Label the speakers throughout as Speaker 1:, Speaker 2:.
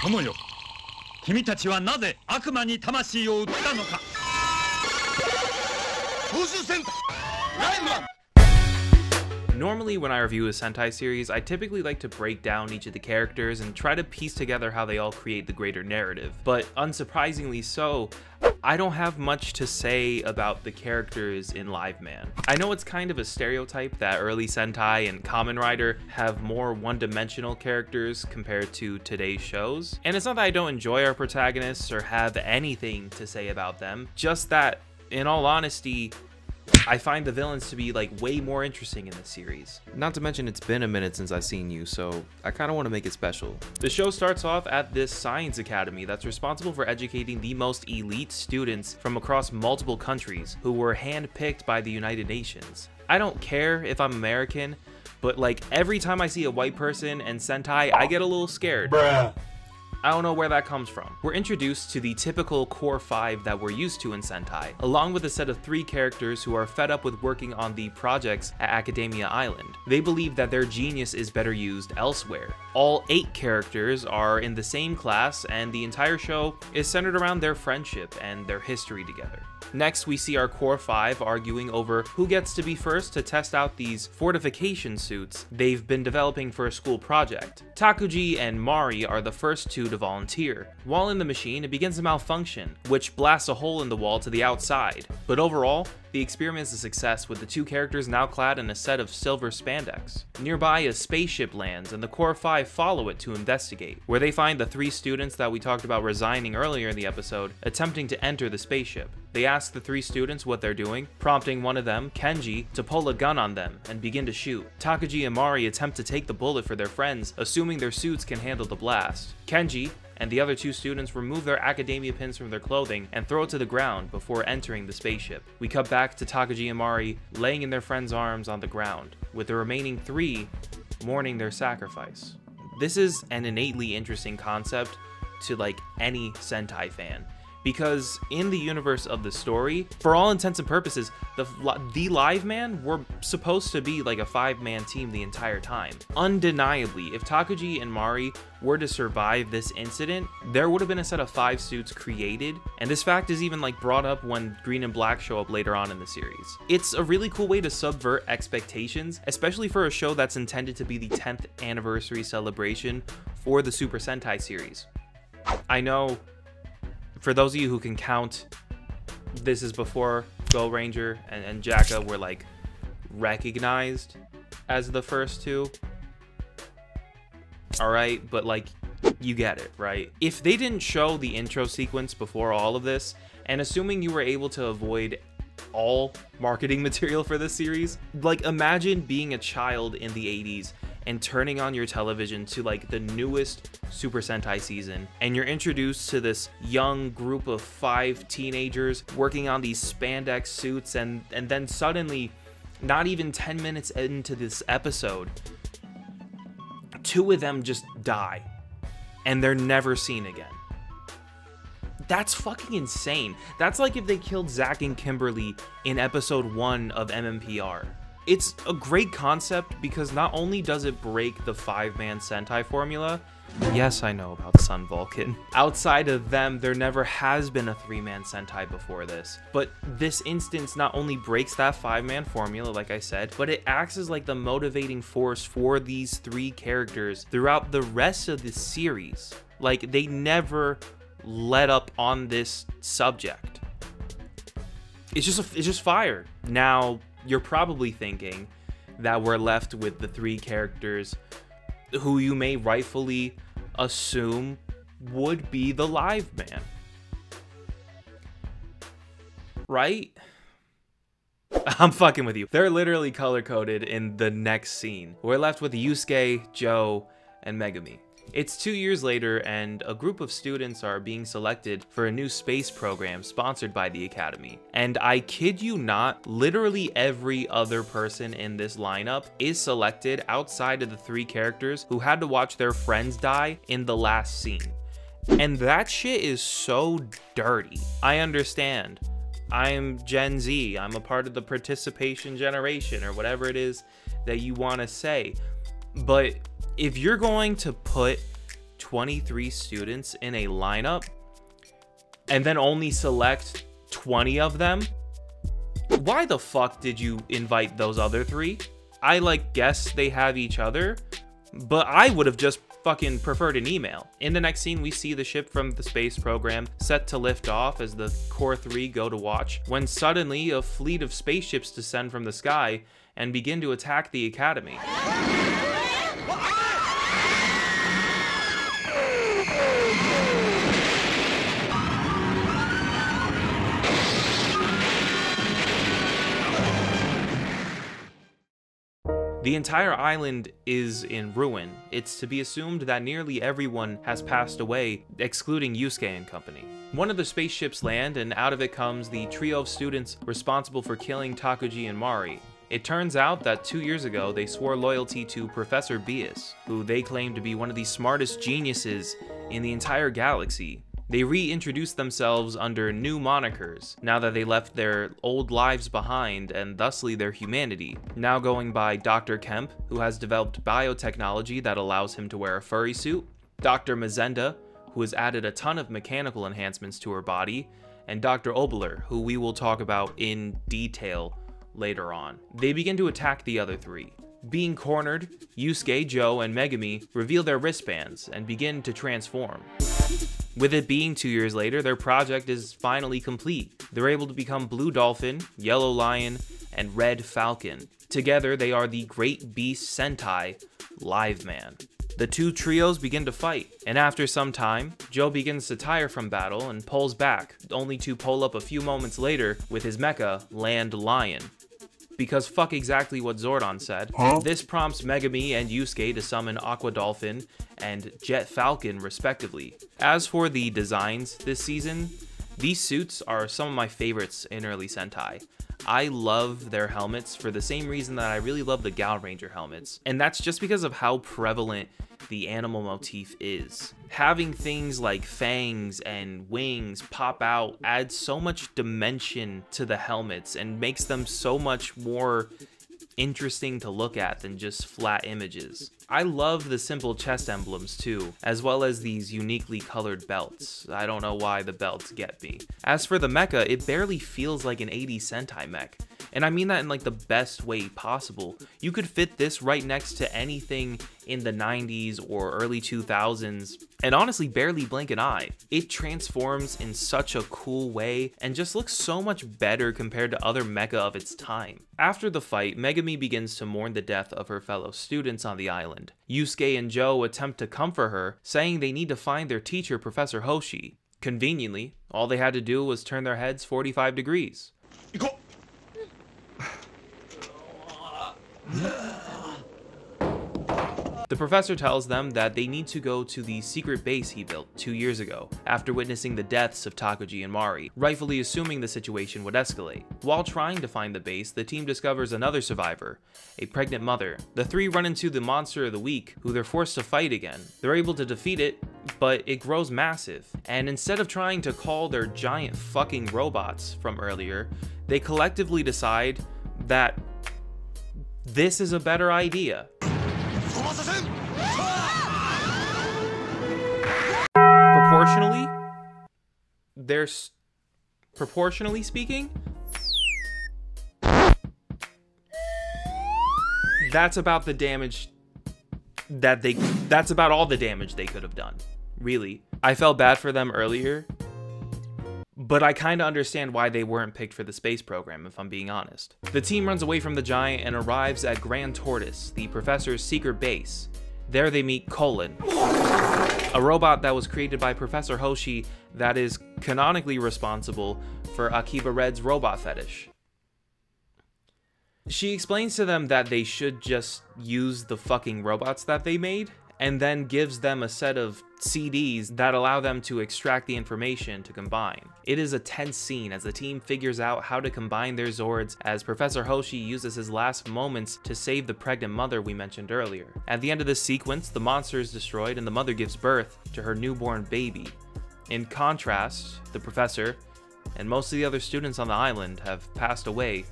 Speaker 1: 友よ、君たちはなぜ悪魔に魂を売ったのか。超獣戦隊ライブマン。
Speaker 2: Normally when I review a Sentai series, I typically like to break down each of the characters and try to piece together how they all create the greater narrative. But unsurprisingly so, I don't have much to say about the characters in Liveman. I know it's kind of a stereotype that early Sentai and Kamen Rider have more one-dimensional characters compared to today's shows. And it's not that I don't enjoy our protagonists or have anything to say about them, just that, in all honesty, I find the villains to be like way more interesting in this series. Not to mention it's been a minute since I've seen you, so I kind of want to make it special. The show starts off at this science academy that's responsible for educating the most elite students from across multiple countries who were handpicked by the United Nations. I don't care if I'm American, but like every time I see a white person in Sentai, I get a little scared. Bruh. I don't know where that comes from. We're introduced to the typical core 5 that we're used to in Sentai, along with a set of 3 characters who are fed up with working on the projects at Academia Island. They believe that their genius is better used elsewhere. All 8 characters are in the same class, and the entire show is centered around their friendship and their history together. Next, we see our core 5 arguing over who gets to be first to test out these fortification suits they've been developing for a school project. Takuji and Mari are the first 2 to volunteer. While in the machine, it begins to malfunction, which blasts a hole in the wall to the outside. But overall, the experiment is a success, with the 2 characters now clad in a set of silver spandex. Nearby, a spaceship lands, and the core 5 follow it to investigate, where they find the 3 students that we talked about resigning earlier in the episode, attempting to enter the spaceship. They ask the 3 students what they're doing, prompting one of them, Kenji, to pull a gun on them and begin to shoot. Takuji and Mari attempt to take the bullet for their friends, assuming their suits can handle the blast. Kenji and the other 2 students remove their academia pins from their clothing and throw it to the ground before entering the spaceship. We cut back to Takuji and Mari laying in their friend's arms on the ground, with the remaining 3 mourning their sacrifice. This is an innately interesting concept to like any Sentai fan, because in the universe of the story, for all intents and purposes, the Liveman were supposed to be like a 5-man team the entire time. Undeniably, if Takuji and Mari were to survive this incident, there would have been a set of 5 suits created, and this fact is even like brought up when Green and Black show up later on in the series. It's a really cool way to subvert expectations, especially for a show that's intended to be the 10th anniversary celebration for the Super Sentai series. I know, for those of you who can count, this is before Go Ranger and Jacka were like recognized as the first 2. Alright, but like, you get it, right? If they didn't show the intro sequence before all of this, and assuming you were able to avoid all marketing material for this series, like imagine being a child in the 80s and turning on your television to like the newest Super Sentai season, and you're introduced to this young group of 5 teenagers working on these spandex suits, and then suddenly, not even 10 minutes into this episode, 2 of them just die, and they're never seen again. That's fucking insane. That's like if they killed Zack and Kimberly in episode 1 of MMPR. It's a great concept because not only does it break the 5-man Sentai formula, yes, I know about Sun Vulcan. Outside of them, there never has been a 3-man Sentai before this. But this instance not only breaks that 5-man formula, like I said, but it acts as like the motivating force for these 3 characters throughout the rest of the series. Like, they never let up on this subject. It's just fire. Now, you're probably thinking that we're left with the 3 characters who you may rightfully assume would be the Liveman, right? I'm fucking with you. They're literally color-coded in the next scene. We're left with Yusuke, Joe, and Megumi. It's 2 years later, and a group of students are being selected for a new space program sponsored by the Academy. And I kid you not, literally every other person in this lineup is selected outside of the 3 characters who had to watch their friends die in the last scene. And that shit is so dirty. I understand. I'm Gen Z. I'm a part of the participation generation, or whatever it is that you want to say. But if you're going to put 23 students in a lineup and then only select 20 of them? Why the fuck did you invite those other 3? I guess they have each other, but I would have just fucking preferred an email. In the next scene, we see the ship from the space program set to lift off as the core 3 go to watch, when suddenly a fleet of spaceships descend from the sky and begin to attack the academy. The entire island is in ruin. It's to be assumed that nearly everyone has passed away, excluding Yusuke and company. One of the spaceships land, and out of it comes the trio of students responsible for killing Takuji and Mari. It turns out that 2 years ago, they swore loyalty to Professor Bias, who they claim to be one of the smartest geniuses in the entire galaxy. They reintroduced themselves under new monikers, now that they left their old lives behind and thusly their humanity, now going by Dr. Kemp, who has developed biotechnology that allows him to wear a furry suit, Dr. Mazenda, who has added a ton of mechanical enhancements to her body, and Dr. Obler, who we will talk about in detail later on. They begin to attack the other 3. Being cornered, Yusuke, Joe, and Megumi reveal their wristbands and begin to transform. With it being 2 years later, their project is finally complete. They're able to become Blue Dolphin, Yellow Lion, and Red Falcon. Together, they are the Great Beast Sentai Liveman. The 2 trios begin to fight, and after some time, Joe begins to tire from battle and pulls back, only to pull up a few moments later with his mecha, Land Lion. Because fuck exactly what Zordon said, this prompts Megumi and Yusuke to summon Aqua Dolphin and Jet Falcon respectively. As for the designs this season, these suits are some of my favorites in early Sentai. I love their helmets for the same reason that I really love the Gal Ranger helmets, and that's just because of how prevalent the animal motif is. Having things like fangs and wings pop out adds so much dimension to the helmets and makes them so much more interesting to look at than just flat images. I love the simple chest emblems too, as well as these uniquely colored belts. I don't know why the belts get me. As for the mecha, it barely feels like an 80s Sentai mech. And I mean that in the best way possible. You could fit this right next to anything in the 90s or early 2000s, and honestly barely blink an eye. It transforms in such a cool way and just looks so much better compared to other mecha of its time. After the fight, Megumi begins to mourn the death of her fellow students on the island. Yusuke and Joe attempt to comfort her, saying they need to find their teacher, Professor Hoshi. Conveniently, all they had to do was turn their heads 45 degrees. The professor tells them that they need to go to the secret base he built 2 years ago, after witnessing the deaths of Takuji and Mari, rightfully assuming the situation would escalate. While trying to find the base, the team discovers another survivor, a pregnant mother. The 3 run into the monster of the week, who they're forced to fight again. They're able to defeat it, but it grows massive, and instead of trying to call their giant fucking robots from earlier, they collectively decide that this is a better idea. Proportionally speaking, that's about the damage that's about all the damage they could have done, really. I felt bad for them earlier, but I kind of understand why they weren't picked for the space program, if I'm being honest. The team runs away from the giant and arrives at Grand Tortoise, the professor's secret base. There they meet Colin, a robot that was created by Professor Hoshi that is canonically responsible for Akiba Red's robot fetish. She explains to them that they should just use the fucking robots that they made, and then gives them a set of CDs that allow them to extract the information to combine. It is a tense scene as the team figures out how to combine their Zords, as Professor Hoshi uses his last moments to save the pregnant mother we mentioned earlier. At the end of this sequence, the monster is destroyed and the mother gives birth to her newborn baby. In contrast, the professor and most of the other students on the island have passed away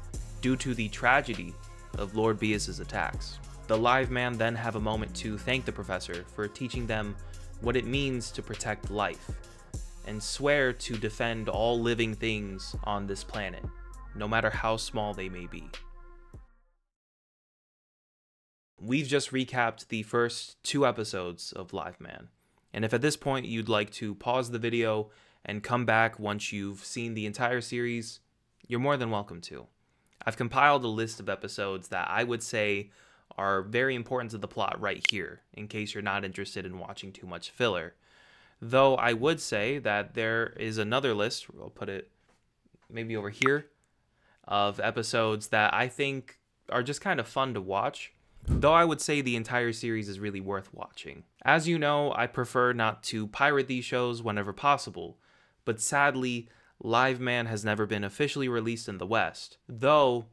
Speaker 2: due to the tragedy of Lord Bias's attacks. The live man then have a moment to thank the professor for teaching them what it means to protect life, and swear to defend all living things on this planet, no matter how small they may be. We've just recapped the first 2 episodes of Liveman, and if at this point you'd like to pause the video and come back once you've seen the entire series, you're more than welcome to. I've compiled a list of episodes that I would say are very important to the plot right here, in case you're not interested in watching too much filler. Though I would say that there is another list, I'll put it maybe over here, of episodes that I think are just kind of fun to watch, though I would say the entire series is really worth watching. As you know, I prefer not to pirate these shows whenever possible, but sadly, Liveman has never been officially released in the West, though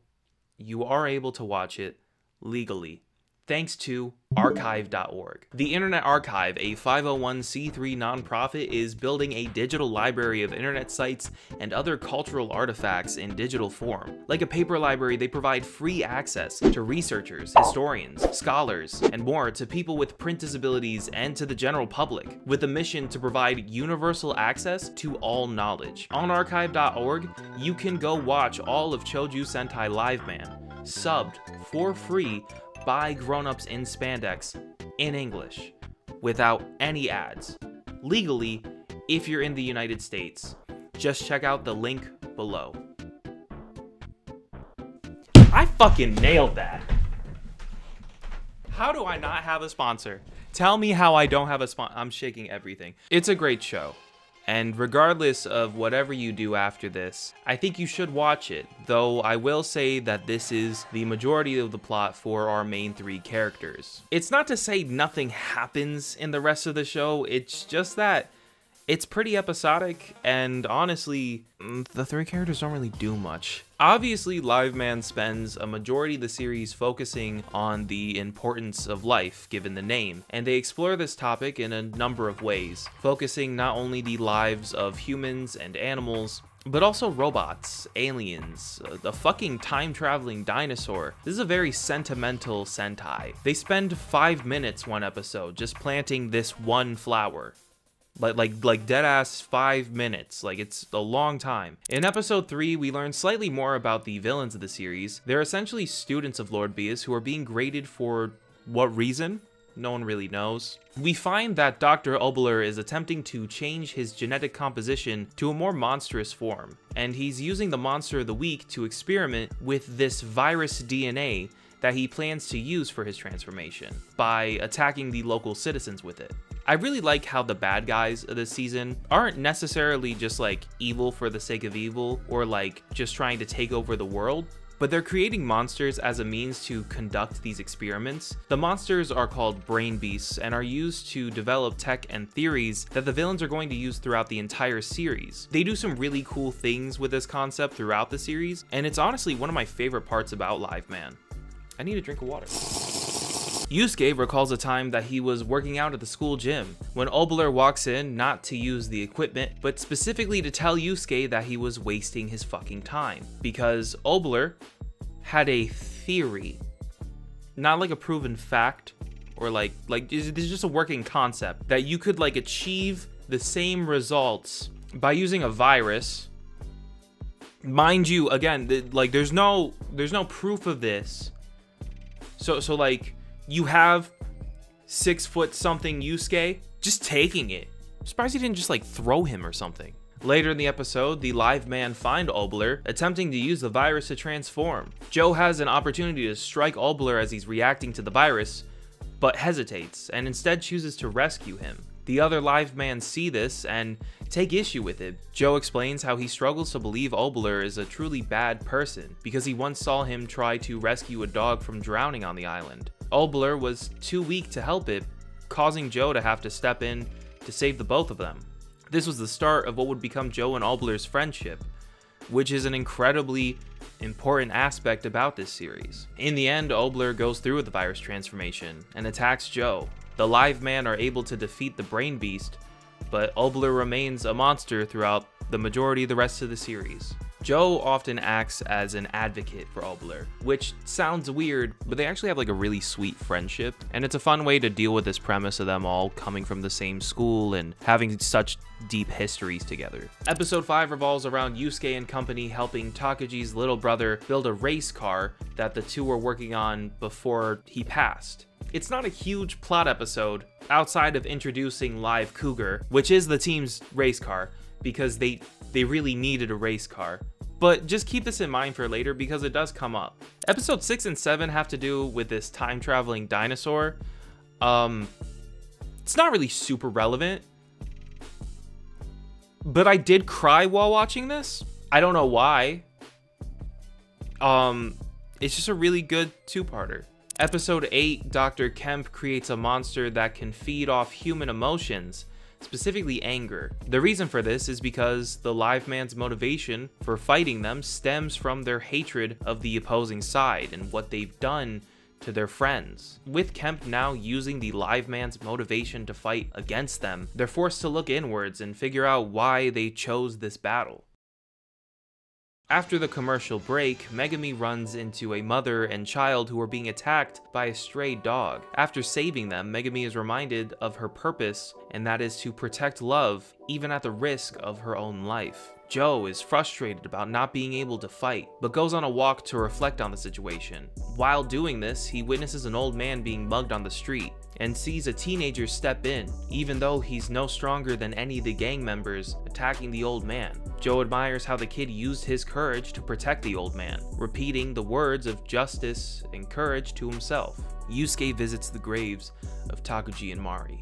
Speaker 2: you are able to watch it legally, thanks to archive.org. The Internet Archive, a 501c3 nonprofit, is building a digital library of internet sites and other cultural artifacts in digital form. Like a paper library, they provide free access to researchers, historians, scholars, and more to people with print disabilities and to the general public, with a mission to provide universal access to all knowledge. On archive.org, you can go watch all of Choujuu Sentai Liveman, subbed for free by grown-ups in spandex in English without any ads, legally, if you're in the United States. Just check out the link below. I fucking nailed that. How do I not have a sponsor? Tell me how I don't have a sponsor. I'm shaking everything. It's a great show. And regardless of whatever you do after this, I think you should watch it, though I will say that this is the majority of the plot for our main 3 characters. It's not to say nothing happens in the rest of the show, it's just that it's pretty episodic, and honestly, the 3 characters don't really do much. Obviously, Liveman spends a majority of the series focusing on the importance of life, given the name, and they explore this topic in a number of ways, focusing not only the lives of humans and animals, but also robots, aliens, the fucking time-traveling dinosaur. This is a very sentimental Sentai. They spend 5 minutes one episode just planting this one flower. Like deadass 5 minutes, like it's a long time. In episode 3, we learn slightly more about the villains of the series. They're essentially students of Lord Bias who are being graded for what reason? No one really knows. We find that Dr. Obler is attempting to change his genetic composition to a more monstrous form, and he's using the Monster of the Week to experiment with this virus DNA that he plans to use for his transformation by attacking the local citizens with it. I really like how the bad guys of this season aren't necessarily just like evil for the sake of evil or like just trying to take over the world, but they're creating monsters as a means to conduct these experiments. The monsters are called brain beasts and are used to develop tech and theories that the villains are going to use throughout the entire series. They do some really cool things with this concept throughout the series, and it's honestly one of my favorite parts about Liveman. I need a drink of water. Yusuke recalls a time that he was working out at the school gym when Obler walks in not to use the equipment, but specifically to tell Yusuke that he was wasting his fucking time. Because Obler had a theory, not like a proven fact, or like this is just a working concept, that you could like achieve the same results by using a virus. Mind you, again, like there's no proof of this. So like, you have 6 foot something Yusuke just taking it. I'm surprised he didn't just like throw him or something. Later in the episode, the Liveman find Obler attempting to use the virus to transform. Joe has an opportunity to strike Obler as he's reacting to the virus, but hesitates and instead chooses to rescue him. The other Liveman see this and take issue with it. Joe explains how he struggles to believe Obler is a truly bad person because he once saw him try to rescue a dog from drowning on the island. Obler was too weak to help it, causing Joe to have to step in to save the both of them. This was the start of what would become Joe and Obler's friendship, which is an incredibly important aspect about this series. In the end, Obler goes through with the virus transformation and attacks Joe. The Liveman are able to defeat the Brain Beast, but Obler remains a monster throughout the majority of the rest of the series. Joe often acts as an advocate for Obler, which sounds weird, but they actually have like a really sweet friendship, and it's a fun way to deal with this premise of them all coming from the same school and having such deep histories together. Episode 5 revolves around Yusuke and company helping Takuji's little brother build a race car that the two were working on before he passed. It's not a huge plot episode outside of introducing Live Cougar, which is the team's race car, because they really needed a race car. But just keep this in mind for later because it does come up. Episode 6 and 7 have to do with this time-traveling dinosaur. It's not really super relevant, but I did cry while watching this. I don't know why. It's just a really good two-parter. Episode 8, Dr. Kemp creates a monster that can feed off human emotions, specifically anger. The reason for this is because the live man's motivation for fighting them stems from their hatred of the opposing side and what they've done to their friends. With Kemp now using the live man's motivation to fight against them, they're forced to look inwards and figure out why they chose this battle. After the commercial break, Megumi runs into a mother and child who are being attacked by a stray dog. After saving them, Megumi is reminded of her purpose, and that is to protect love, even at the risk of her own life. Joe is frustrated about not being able to fight, but goes on a walk to reflect on the situation. While doing this, he witnesses an old man being mugged on the street, and sees a teenager step in, even though he's no stronger than any of the gang members attacking the old man. Joe admires how the kid used his courage to protect the old man, repeating the words of justice and courage to himself. Yusuke visits the graves of Takuji and Mari,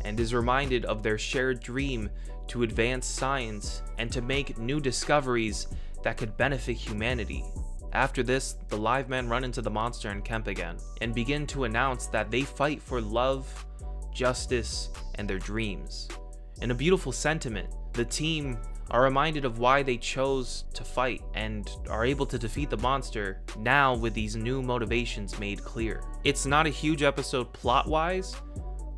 Speaker 2: and is reminded of their shared dream to advance science and to make new discoveries that could benefit humanity. After this, the live men run into the monster and Kemp again, and begin to announce that they fight for love, justice, and their dreams. In a beautiful sentiment, the team are reminded of why they chose to fight and are able to defeat the monster now with these new motivations made clear. It's not a huge episode plot-wise,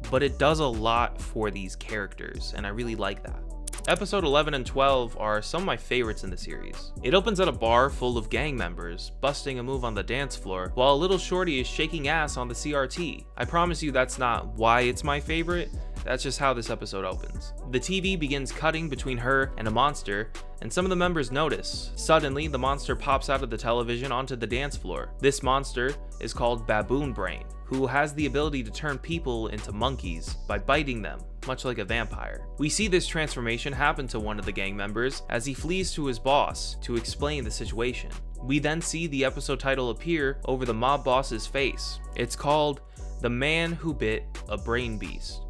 Speaker 2: but it does a lot for these characters, and I really like that. Episode 11 and 12 are some of my favorites in the series. It opens at a bar full of gang members, busting a move on the dance floor, while a little shorty is shaking ass on the CRT. I promise you that's not why it's my favorite, that's just how this episode opens. The TV begins cutting between her and a monster, and some of the members notice. Suddenly, the monster pops out of the television onto the dance floor. This monster is called Baboon Brain, who has the ability to turn people into monkeys by biting them, much like a vampire. We see this transformation happen to one of the gang members as he flees to his boss to explain the situation. We then see the episode title appear over the mob boss's face. It's called The Man Who Bit a Brain Beast,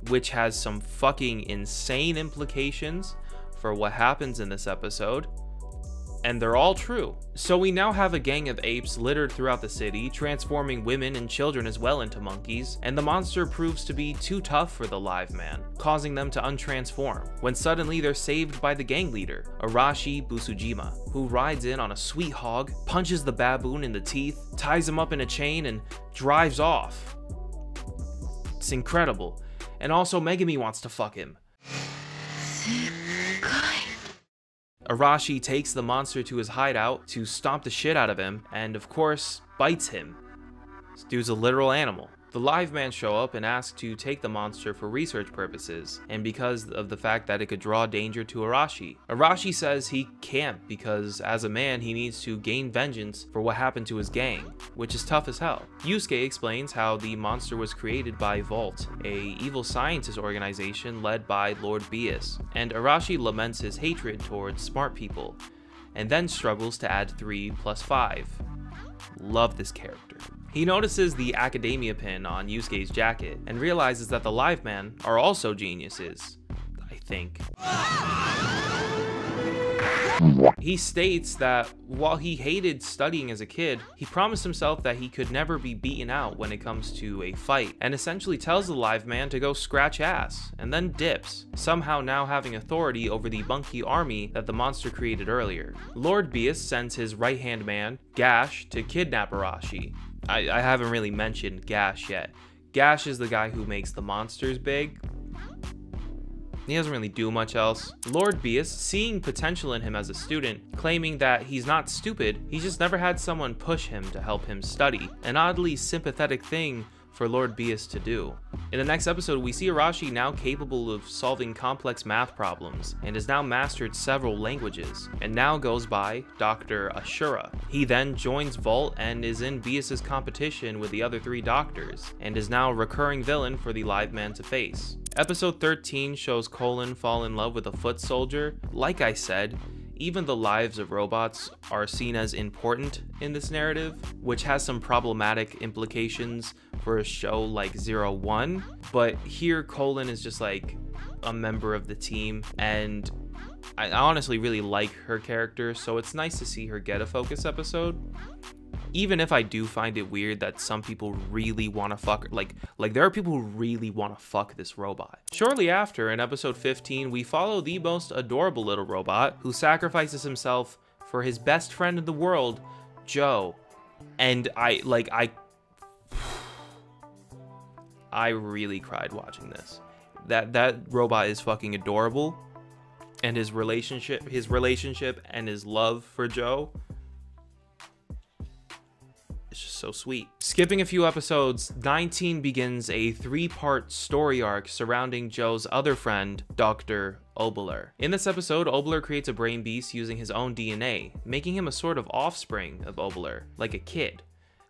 Speaker 2: which has some fucking insane implications for what happens in this episode, and they're all true. So we now have a gang of apes littered throughout the city, transforming women and children as well into monkeys, and the monster proves to be too tough for the live man, causing them to untransform, when suddenly they're saved by the gang leader, Arashi Busujima, who rides in on a sweet hog, punches the baboon in the teeth, ties him up in a chain, and drives off. It's incredible. And also Megumi wants to fuck him. Arashi takes the monster to his hideout to stomp the shit out of him, and of course, bites him. This dude's a literal animal. The live man show up and ask to take the monster for research purposes, and because of the fact that it could draw danger to Arashi. Arashi says he can't because as a man he needs to gain vengeance for what happened to his gang, which is tough as hell. Yusuke explains how the monster was created by Volt, a evil scientist organization led by Lord Bias, and Arashi laments his hatred towards smart people, and then struggles to add 3 plus 5. Love this character. He notices the academia pin on Yusuke's jacket and realizes that the live men are also geniuses, I think. He states that while he hated studying as a kid, he promised himself that he could never be beaten out when it comes to a fight, and essentially tells the live man to go scratch ass, and then dips, somehow now having authority over the monkey army that the monster created earlier. Lord Bias sends his right-hand man, Gash, to kidnap Arashi. I haven't really mentioned Gash yet. Gash is the guy who makes the monsters big. He doesn't really do much else. Lord Beus, seeing potential in him as a student, claiming that he's not stupid, he just never had someone push him to help him study. An oddly sympathetic thing for Lord Beus to do. In the next episode, we see Arashi now capable of solving complex math problems and has now mastered several languages, and now goes by Dr. Ashura. He then joins Vault and is in Beus's competition with the other 3 doctors, and is now a recurring villain for the Liveman to face. Episode 13 shows Colin fall in love with a foot soldier. Like I said, even the lives of robots are seen as important in this narrative, which has some problematic implications for a show like 01, but here Colin is just like a member of the team, and I honestly really like her character, so it's nice to see her get a focus episode. Even if I do find it weird that some people really want to fuck her, like there are people who really want to fuck this robot. Shortly after, in episode 15, we follow the most adorable little robot who sacrifices himself for his best friend in the world, Joe. And I really cried watching this. That robot is fucking adorable, and his relationship and his love for Joe, it's just so sweet. Skipping a few episodes, 19 begins a 3-part story arc surrounding Joe's other friend, Dr. Obler. In this episode, Obler creates a brain beast using his own DNA, making him a sort of offspring of Obler, like a kid.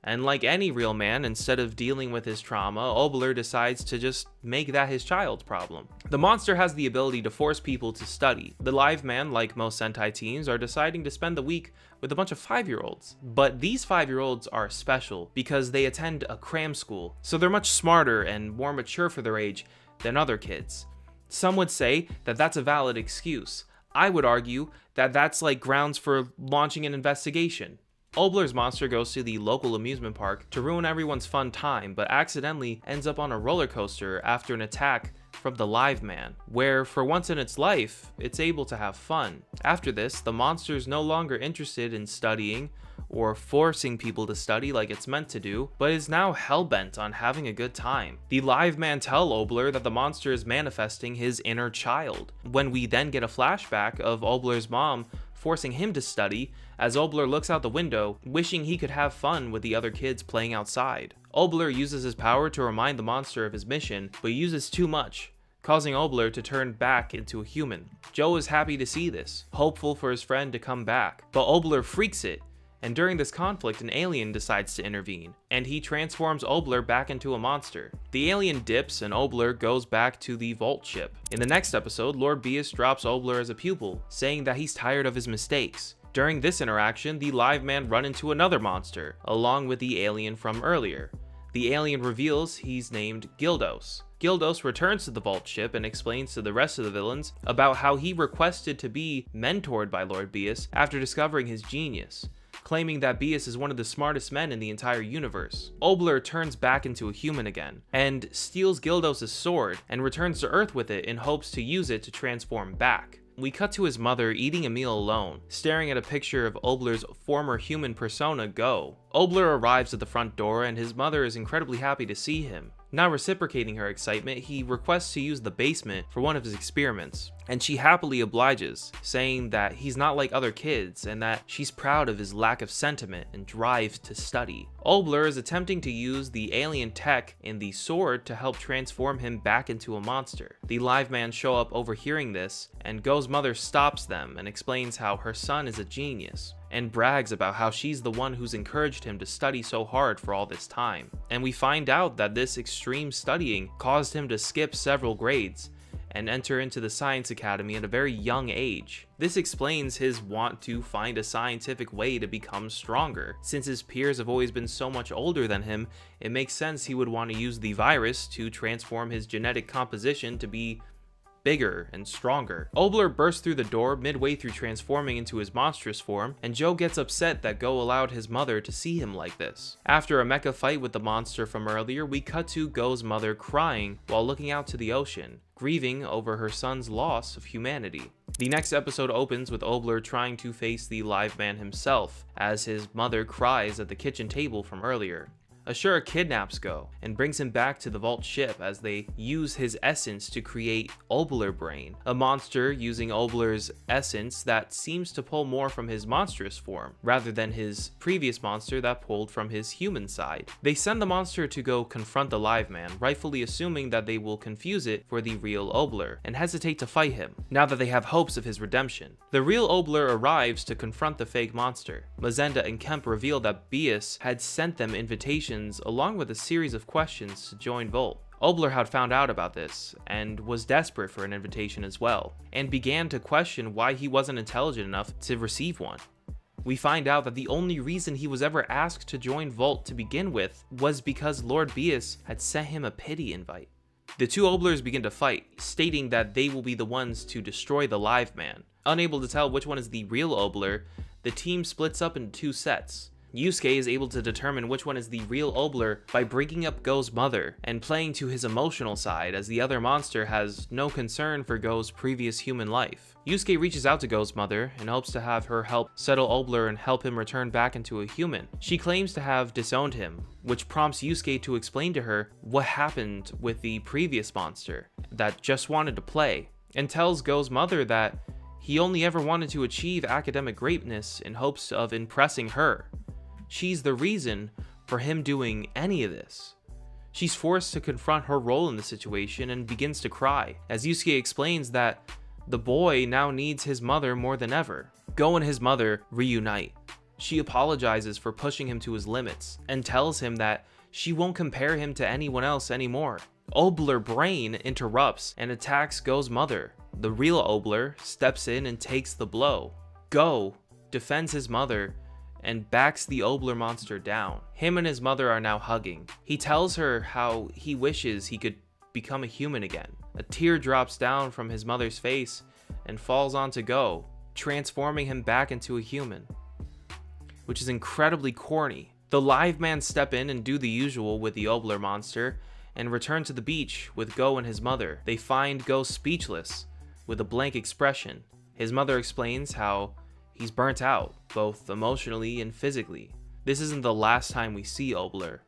Speaker 2: And like any real man, instead of dealing with his trauma, Obler decides to just make that his child's problem. The monster has the ability to force people to study. The Liveman, like most Sentai teens, are deciding to spend the week with a bunch of 5-year-olds. But these 5-year-olds are special because they attend a cram school, so they're much smarter and more mature for their age than other kids. Some would say that that's a valid excuse. I would argue that that's like grounds for launching an investigation. Obler's monster goes to the local amusement park to ruin everyone's fun time, but accidentally ends up on a roller coaster after an attack from the Liveman, where for once in its life, it's able to have fun. After this, the monster is no longer interested in studying or forcing people to study like it's meant to do, but is now hellbent on having a good time. The Liveman tell Obler that the monster is manifesting his inner child, when we then get a flashback of Obler's mom forcing him to study as Obler looks out the window, wishing he could have fun with the other kids playing outside. Obler uses his power to remind the monster of his mission, but uses too much, causing Obler to turn back into a human. Joe is happy to see this, hopeful for his friend to come back, but Obler freaks it, and during this conflict an alien decides to intervene, and he transforms Obler back into a monster. The alien dips and Obler goes back to the Vault ship. In the next episode, Lord Beus drops Obler as a pupil, saying that he's tired of his mistakes. During this interaction, the Liveman run into another monster, along with the alien from earlier. The alien reveals he's named Gildos. Gildos returns to the Vault ship and explains to the rest of the villains about how he requested to be mentored by Lord Beus after discovering his genius, claiming that Beus is one of the smartest men in the entire universe. Obler turns back into a human again, and steals Gildos' sword and returns to Earth with it in hopes to use it to transform back. We cut to his mother eating a meal alone, staring at a picture of Obler's former human persona, Go. Obler arrives at the front door and his mother is incredibly happy to see him. Not reciprocating her excitement, he requests to use the basement for one of his experiments, and she happily obliges, saying that he's not like other kids and that she's proud of his lack of sentiment and drive to study. Obler is attempting to use the alien tech in the sword to help transform him back into a monster. The Liveman show up overhearing this, and Go's mother stops them and explains how her son is a genius, and brags about how she's the one who's encouraged him to study so hard for all this time. And we find out that this extreme studying caused him to skip several grades and enter into the Science Academy at a very young age. This explains his want to find a scientific way to become stronger. Since his peers have always been so much older than him, it makes sense he would want to use the virus to transform his genetic composition to be bigger and stronger. Obler bursts through the door midway through transforming into his monstrous form, and Joe gets upset that Go allowed his mother to see him like this. After a mecha fight with the monster from earlier, we cut to Go's mother crying while looking out to the ocean, grieving over her son's loss of humanity. The next episode opens with Obler trying to face the Liveman himself, as his mother cries at the kitchen table from earlier. Ashura kidnaps Go and brings him back to the Vault ship as they use his essence to create Obler Brain, a monster using Obler's essence that seems to pull more from his monstrous form, rather than his previous monster that pulled from his human side. They send the monster to go confront the Liveman, rightfully assuming that they will confuse it for the real Obler, and hesitate to fight him, now that they have hopes of his redemption. The real Obler arrives to confront the fake monster. Mazenda and Kemp reveal that Bias had sent them invitations along with a series of questions to join Volt. Obler had found out about this and was desperate for an invitation as well, and began to question why he wasn't intelligent enough to receive one. We find out that the only reason he was ever asked to join Volt to begin with was because Lord Bias had sent him a pity invite. The two Oblers begin to fight, stating that they will be the ones to destroy the Liveman. Unable to tell which one is the real Obler, the team splits up into two sets. Yusuke is able to determine which one is the real Obler by bringing up Go's mother and playing to his emotional side, as the other monster has no concern for Go's previous human life. Yusuke reaches out to Go's mother and hopes to have her help settle Obler and help him return back into a human. She claims to have disowned him, which prompts Yusuke to explain to her what happened with the previous monster that just wanted to play, and tells Go's mother that he only ever wanted to achieve academic greatness in hopes of impressing her. She's the reason for him doing any of this. She's forced to confront her role in the situation and begins to cry, as Yusuke explains that the boy now needs his mother more than ever. Go and his mother reunite. She apologizes for pushing him to his limits and tells him that she won't compare him to anyone else anymore. Obler Brain interrupts and attacks Go's mother. The real Obler steps in and takes the blow. Go defends his mother and backs the Obler monster down. Him and his mother are now hugging. He tells her how he wishes he could become a human again. A tear drops down from his mother's face and falls onto Go, transforming him back into a human, which is incredibly corny. The Liveman step in and do the usual with the Obler monster and return to the beach with Go and his mother. They find Go speechless with a blank expression. His mother explains how he's burnt out, both emotionally and physically. This isn't the last time we see Obler,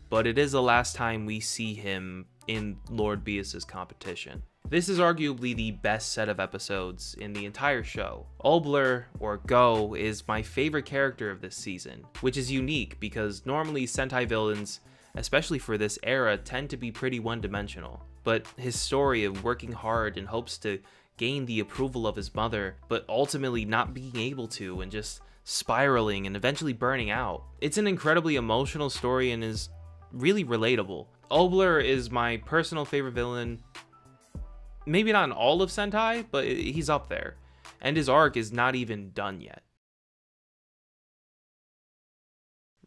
Speaker 2: but it is the last time we see him in Lord Bias's competition. This is arguably the best set of episodes in the entire show. Obler, or Go, is my favorite character of this season, which is unique because normally Sentai villains, especially for this era, tend to be pretty one-dimensional. But his story of working hard in hopes to gain the approval of his mother, but ultimately not being able to and just spiraling and eventually burning out. It's an incredibly emotional story and is really relatable. Obler is my personal favorite villain, maybe not in all of Sentai, but he's up there. And his arc is not even done yet.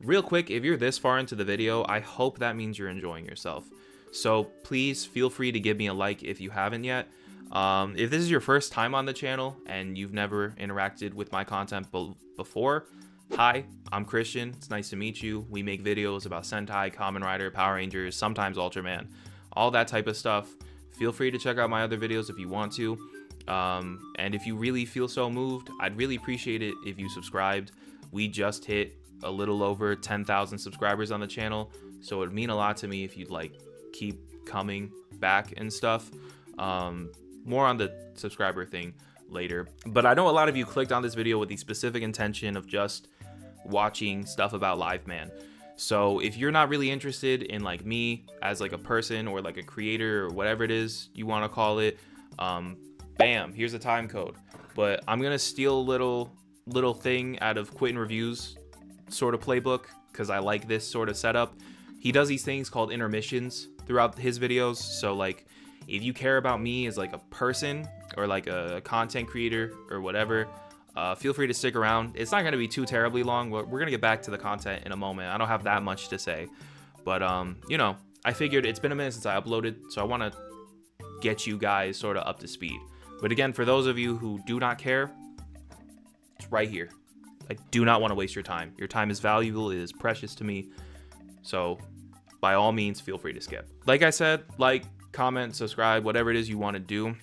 Speaker 2: Real quick, if you're this far into the video, I hope that means you're enjoying yourself. So please feel free to give me a like if you haven't yet. If this is your first time on the channel and you've never interacted with my content before, hi, I'm Christian. It's nice to meet you. We make videos about Sentai, Kamen Rider, Power Rangers, sometimes Ultraman, all that type of stuff. Feel free to check out my other videos if you want to. And if you really feel so moved, I'd really appreciate it if you subscribed. We just hit a little over 10,000 subscribers on the channel, so it would mean a lot to me if you'd like keep coming back and stuff. More on the subscriber thing later, but I know a lot of you clicked on this video with the specific intention of just watching stuff about Liveman. So if you're not really interested in like me as like a person or like a creator or whatever it is you want to call it, bam, here's a time code. But I'm gonna steal a little thing out of Quit and Review's sort of playbook because I like this sort of setup. He does these things called intermissions throughout his videos. So like, if you care about me as like a person or like a content creator or whatever, feel free to stick around. It's not going to be too terribly long, but we're going to get back to the content in a moment. I don't have that much to say, but you know, I figured it's been a minute since I uploaded, so I want to get you guys sort of up to speed. But again, for those of you who do not care, it's right here. I do not want to waste your time. Your time is valuable. It is precious to me. So by all means, feel free to skip. Like I said, like, comment, subscribe, whatever it is you want to do.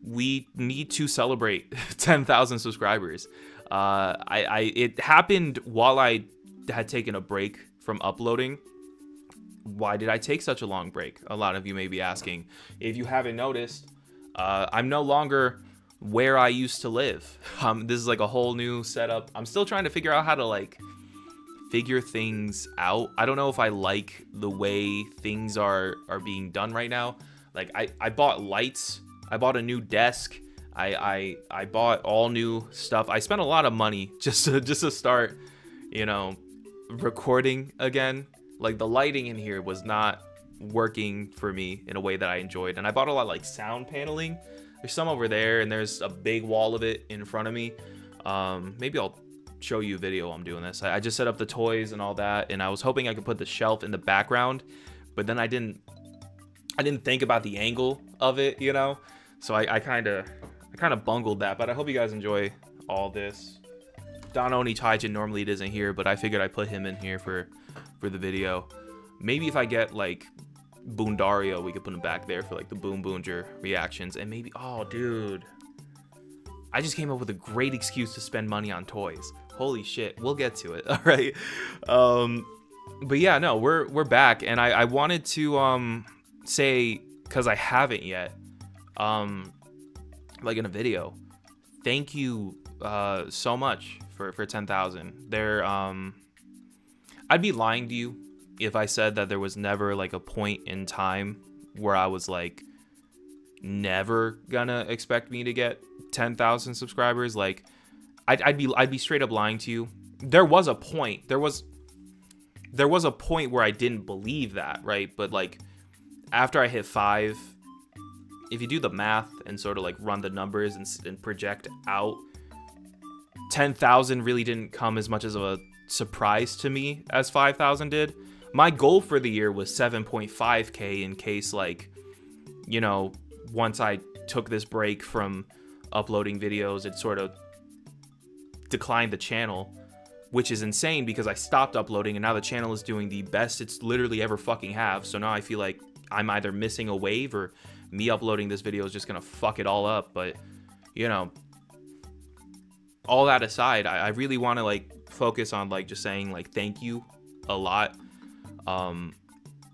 Speaker 2: We need to celebrate 10,000 subscribers. It happened while I had taken a break from uploading why did I take such a long break? A lot of you may be asking. If you haven't noticed, I'm no longer where I used to live. This is like a whole new setup. I'm still trying to figure out how to like figure things out. I don't know if I like the way things are being done right now. Like I bought lights, I bought a new desk, I bought all new stuff. I spent a lot of money just to start, you know, recording again. Like the lighting in here was not working for me in a way that I enjoyed, and I bought a lot of like sound paneling. There's some over there, and there's a big wall of it in front of me. Maybe I'll show you a video while I'm doing this. I just set up the toys and all that, and I was hoping I could put the shelf in the background, but then I didn't think about the angle of it, you know. So I kind of bungled that. But I hope you guys enjoy all this. Dononi Taijin normally isn't here, but I figured I'd put him in here for the video. Maybe if I get like Boondario, we could put him back there for like the Boom Boonger reactions. And maybe, oh dude, I just came up with a great excuse to spend money on toys. Holy shit, we'll get to it. All right. But yeah, no, we're back, and I wanted to say, because I haven't yet, like in a video, thank you so much for 10,000. There I'd be lying to you if I said that there was never like a point in time where I was like never gonna expect me to get 10,000 subscribers. Like I'd be straight up lying to you. There was a point. There was a point where I didn't believe that, right? But like after I hit 5, if you do the math and sort of like run the numbers and project out, 10,000 really didn't come as much as a surprise to me as 5,000 did. My goal for the year was 7.5k in case, like, you know, once I took this break from uploading videos, it sort of declined the channel, which is insane because I stopped uploading and now the channel is doing the best it's literally ever fucking have. So now I feel like I'm either missing a wave or me uploading this video is just gonna fuck it all up. But, you know, all that aside, I really want to like focus on like just saying like thank you a lot.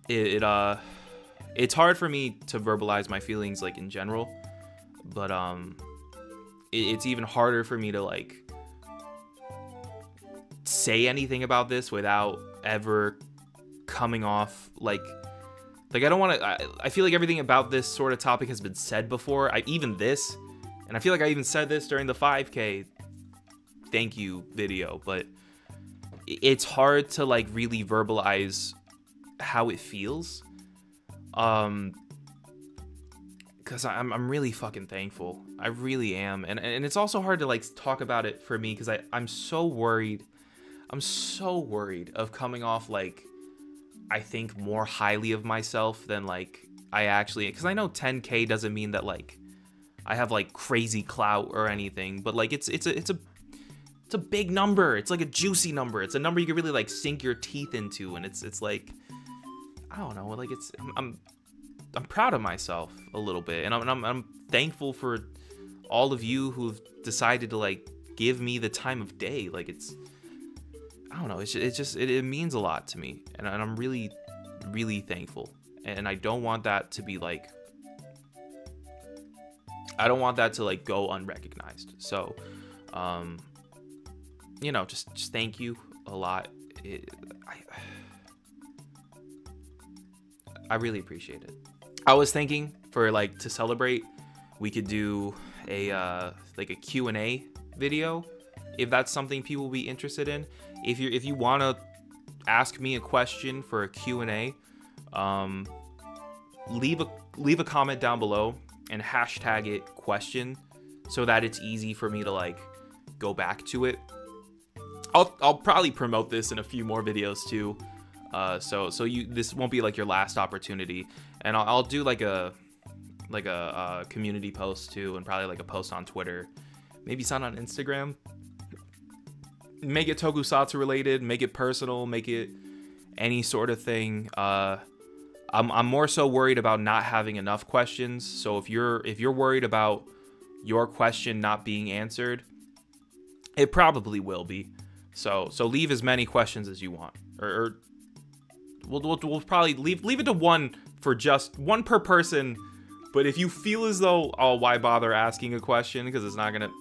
Speaker 2: It's hard for me to verbalize my feelings like in general, but it's even harder for me to like say anything about this without ever coming off like I don't want to. I feel like everything about this sort of topic has been said before. Even this, and I feel like I even said this during the 5k thank you video, but it's hard to like really verbalize how it feels, because I'm really fucking thankful. I really am, and it's also hard to like talk about it for me because I'm so worried. I'm so worried of coming off like I think more highly of myself than like I actually, because I know 10k doesn't mean that like I have like crazy clout or anything, but like it's a big number. It's like a juicy number. It's a number you can really like sink your teeth into, and it's like, I don't know, like I'm proud of myself a little bit, and I'm thankful for all of you who've decided to like give me the time of day. Like it's, I don't know, it means a lot to me, and I'm really, really thankful, and I don't want that to be like, I don't want that to like go unrecognized. So, you know, just thank you a lot. I really appreciate it. I was thinking for like to celebrate, we could do a like a Q&A video if that's something people will be interested in. If you want to ask me a question for a Q&A, leave a comment down below and hashtag it question so that it's easy for me to like go back to it. I'll probably promote this in a few more videos too, so this won't be like your last opportunity, and I'll do like a community post too, and probably like a post on Twitter, maybe some on Instagram. Make it Tokusatsu related, make it personal, make it any sort of thing. I'm more so worried about not having enough questions. So if you're worried about your question not being answered, it probably will be. So leave as many questions as you want, or We'll probably leave it to one for just one per person. But if you feel as though, oh, why bother asking a question? Because it's not gonna,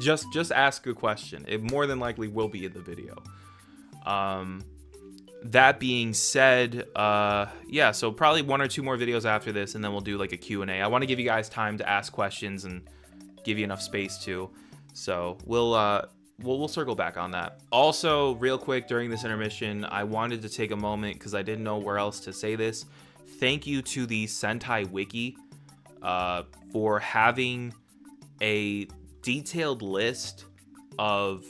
Speaker 2: just ask a question. It more than likely will be in the video. That being said, yeah, so probably 1 or 2 more videos after this, and then we'll do like a Q&A. I want to give you guys time to ask questions and give you enough space too. So we'll circle back on that. Also, real quick, during this intermission, I wanted to take a moment because I didn't know where else to say this. Thank you to the Sentai Wiki for having a detailed list of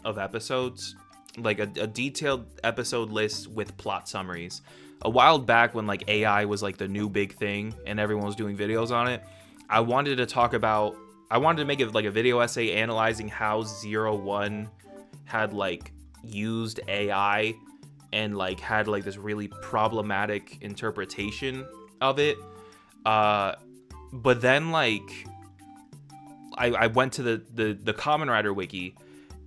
Speaker 2: episodes, like a detailed episode list with plot summaries. A while back when like AI was like the new big thing and everyone was doing videos on it, I wanted to make it like a video essay analyzing how 01 had like used AI and like had like this really problematic interpretation of it. But then like I went to the Kamen Rider wiki,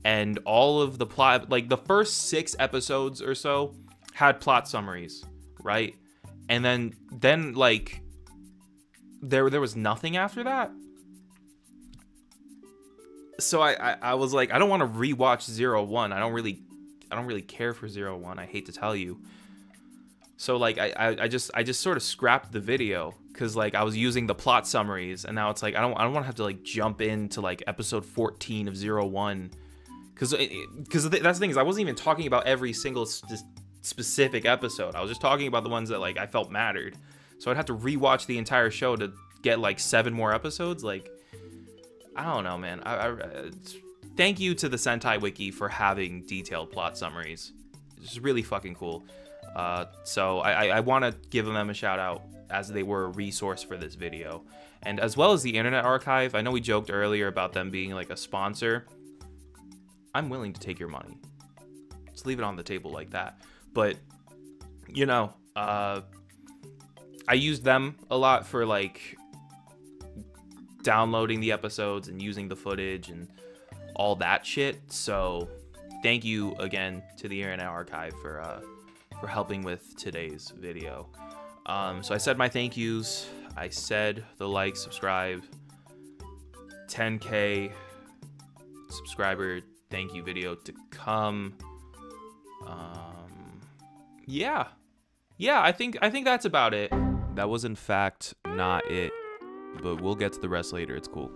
Speaker 2: and all of the plot, like the first 6 episodes or so had plot summaries, right? And then like there was nothing after that. So I was like, I don't want to rewatch 01. I don't really care for 01. I hate to tell you. So like I just sort of scrapped the video because like I was using the plot summaries, and now it's like I don't want to have to like jump into like episode 14 of 01 because that's the thing is I wasn't even talking about every single specific episode. I was just talking about the ones that like I felt mattered. So I'd have to rewatch the entire show to get like 7 more episodes. Like, I don't know, man. Thank you to the Sentai Wiki for having detailed plot summaries. It's really fucking cool. So I want to give them a shout out as they were a resource for this video. And as well as the Internet Archive. I know we joked earlier about them being like a sponsor. I'm willing to take your money. Let's leave it on the table like that. But, you know, I used them a lot for like downloading the episodes and using the footage and all that shit. So thank you again to the Internet Archive for helping with today's video. So I said my thank yous. I said the like, subscribe, 10K subscriber thank you video to come. Yeah, I think that's about it. That was in fact not it, but we'll get to the rest later. It's cool.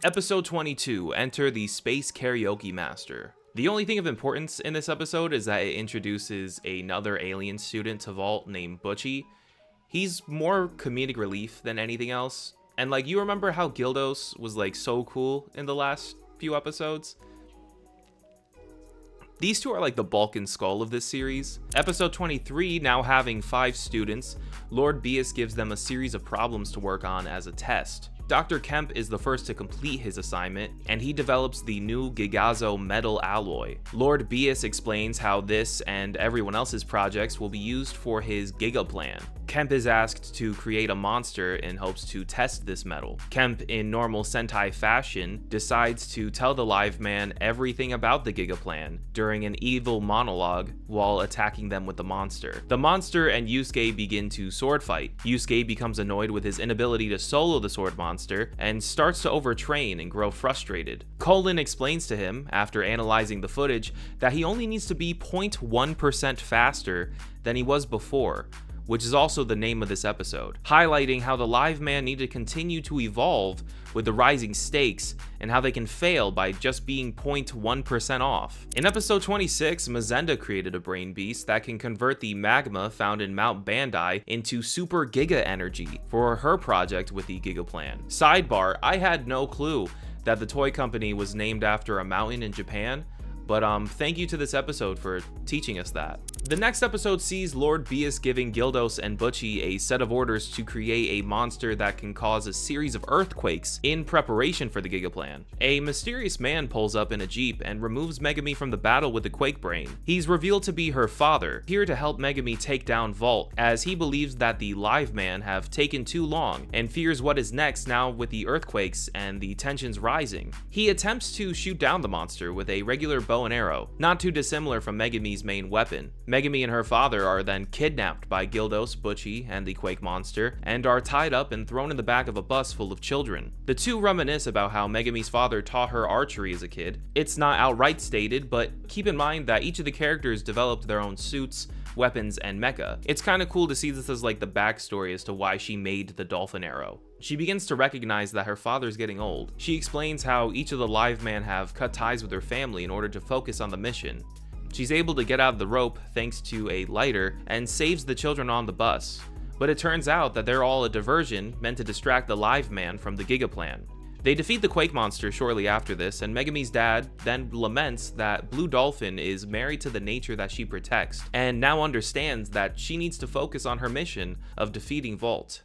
Speaker 2: Episode 22, enter the Space Karaoke Master. The only thing of importance in this episode is that it introduces another alien student to Vault named Butchie. He's more comedic relief than anything else. And like, you remember how Gildos was like so cool in the last few episodes? These two are like the bulk and skull of this series. Episode 23, now having 5 students, Lord Bias gives them a series of problems to work on as a test. Dr. Kemp is the first to complete his assignment, and he develops the new Gigazo metal alloy. Lord Bias explains how this and everyone else's projects will be used for his Giga plan. Kemp is asked to create a monster in hopes to test this metal. Kemp, in normal Sentai fashion, decides to tell the live man everything about the Giga plan during an evil monologue while attacking them with the monster. The monster and Yusuke begin to sword fight. Yusuke becomes annoyed with his inability to solo the sword monster and starts to overtrain and grow frustrated. Colin explains to him, after analyzing the footage, that he only needs to be 0.1% faster than he was before, which is also the name of this episode, highlighting how the live man need to continue to evolve with the rising stakes and how they can fail by just being 0.1% off. In episode 26, Mazenda created a brain beast that can convert the magma found in Mount Bandai into super giga energy for her project with the Giga Plan. Sidebar, I had no clue that the toy company was named after a mountain in Japan, but thank you to this episode for teaching us that. The next episode sees Lord Bias giving Gildos and Butchie a set of orders to create a monster that can cause a series of earthquakes in preparation for the Giga Plan. A mysterious man pulls up in a jeep and removes Megumi from the battle with the Quake Brain. He's revealed to be her father, here to help Megumi take down Vault, as he believes that the live man have taken too long and fears what is next now with the earthquakes and the tensions rising. He attempts to shoot down the monster with a regular bow and arrow, not too dissimilar from Megumi's main weapon. Megumi and her father are then kidnapped by Gildos, Butchie, and the Quake Monster, and are tied up and thrown in the back of a bus full of children. The two reminisce about how Megumi's father taught her archery as a kid. It's not outright stated, but keep in mind that each of the characters developed their own suits, weapons, and mecha. It's kinda cool to see this as like the backstory as to why she made the Dolphin arrow. She begins to recognize that her father's getting old. She explains how each of the Liveman have cut ties with their family in order to focus on the mission. She's able to get out of the rope thanks to a lighter and saves the children on the bus. But it turns out that they're all a diversion meant to distract the Liveman from the Giga Plan. They defeat the Quake Monster shortly after this, and Megumi's dad then laments that Blue Dolphin is married to the nature that she protects, and now understands that she needs to focus on her mission of defeating Volt.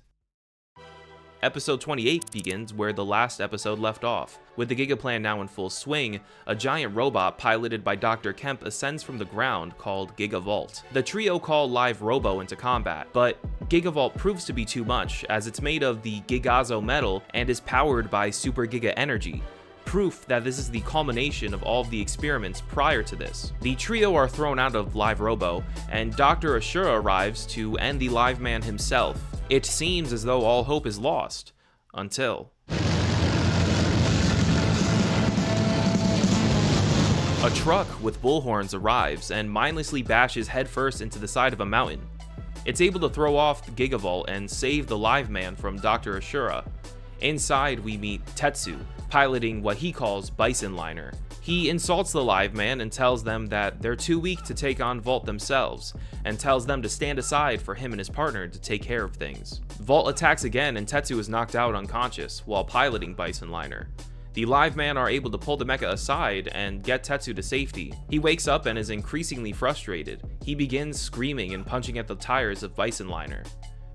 Speaker 2: Episode 28 begins where the last episode left off. With the Giga Plan now in full swing, a giant robot piloted by Dr. Kemp ascends from the ground called Giga Volt. The trio call Live Robo into combat, but Giga Volt proves to be too much as it's made of the Gigazo metal and is powered by Super Giga energy. Proof that this is the culmination of all of the experiments prior to this. The trio are thrown out of Live Robo, and Dr. Ashura arrives to end the Liveman himself. It seems as though all hope is lost, until a truck with bullhorns arrives and mindlessly bashes headfirst into the side of a mountain. It's able to throw off the Gigavolt and save the Liveman from Dr. Ashura. Inside, we meet Tetsu, piloting what he calls Bison Liner. He insults the Liveman and tells them that they're too weak to take on Volt themselves, and tells them to stand aside for him and his partner to take care of things. Volt attacks again and Tetsu is knocked out unconscious while piloting Bison Liner. The Liveman are able to pull the mecha aside and get Tetsu to safety. He wakes up and is increasingly frustrated. He begins screaming and punching at the tires of Bison Liner.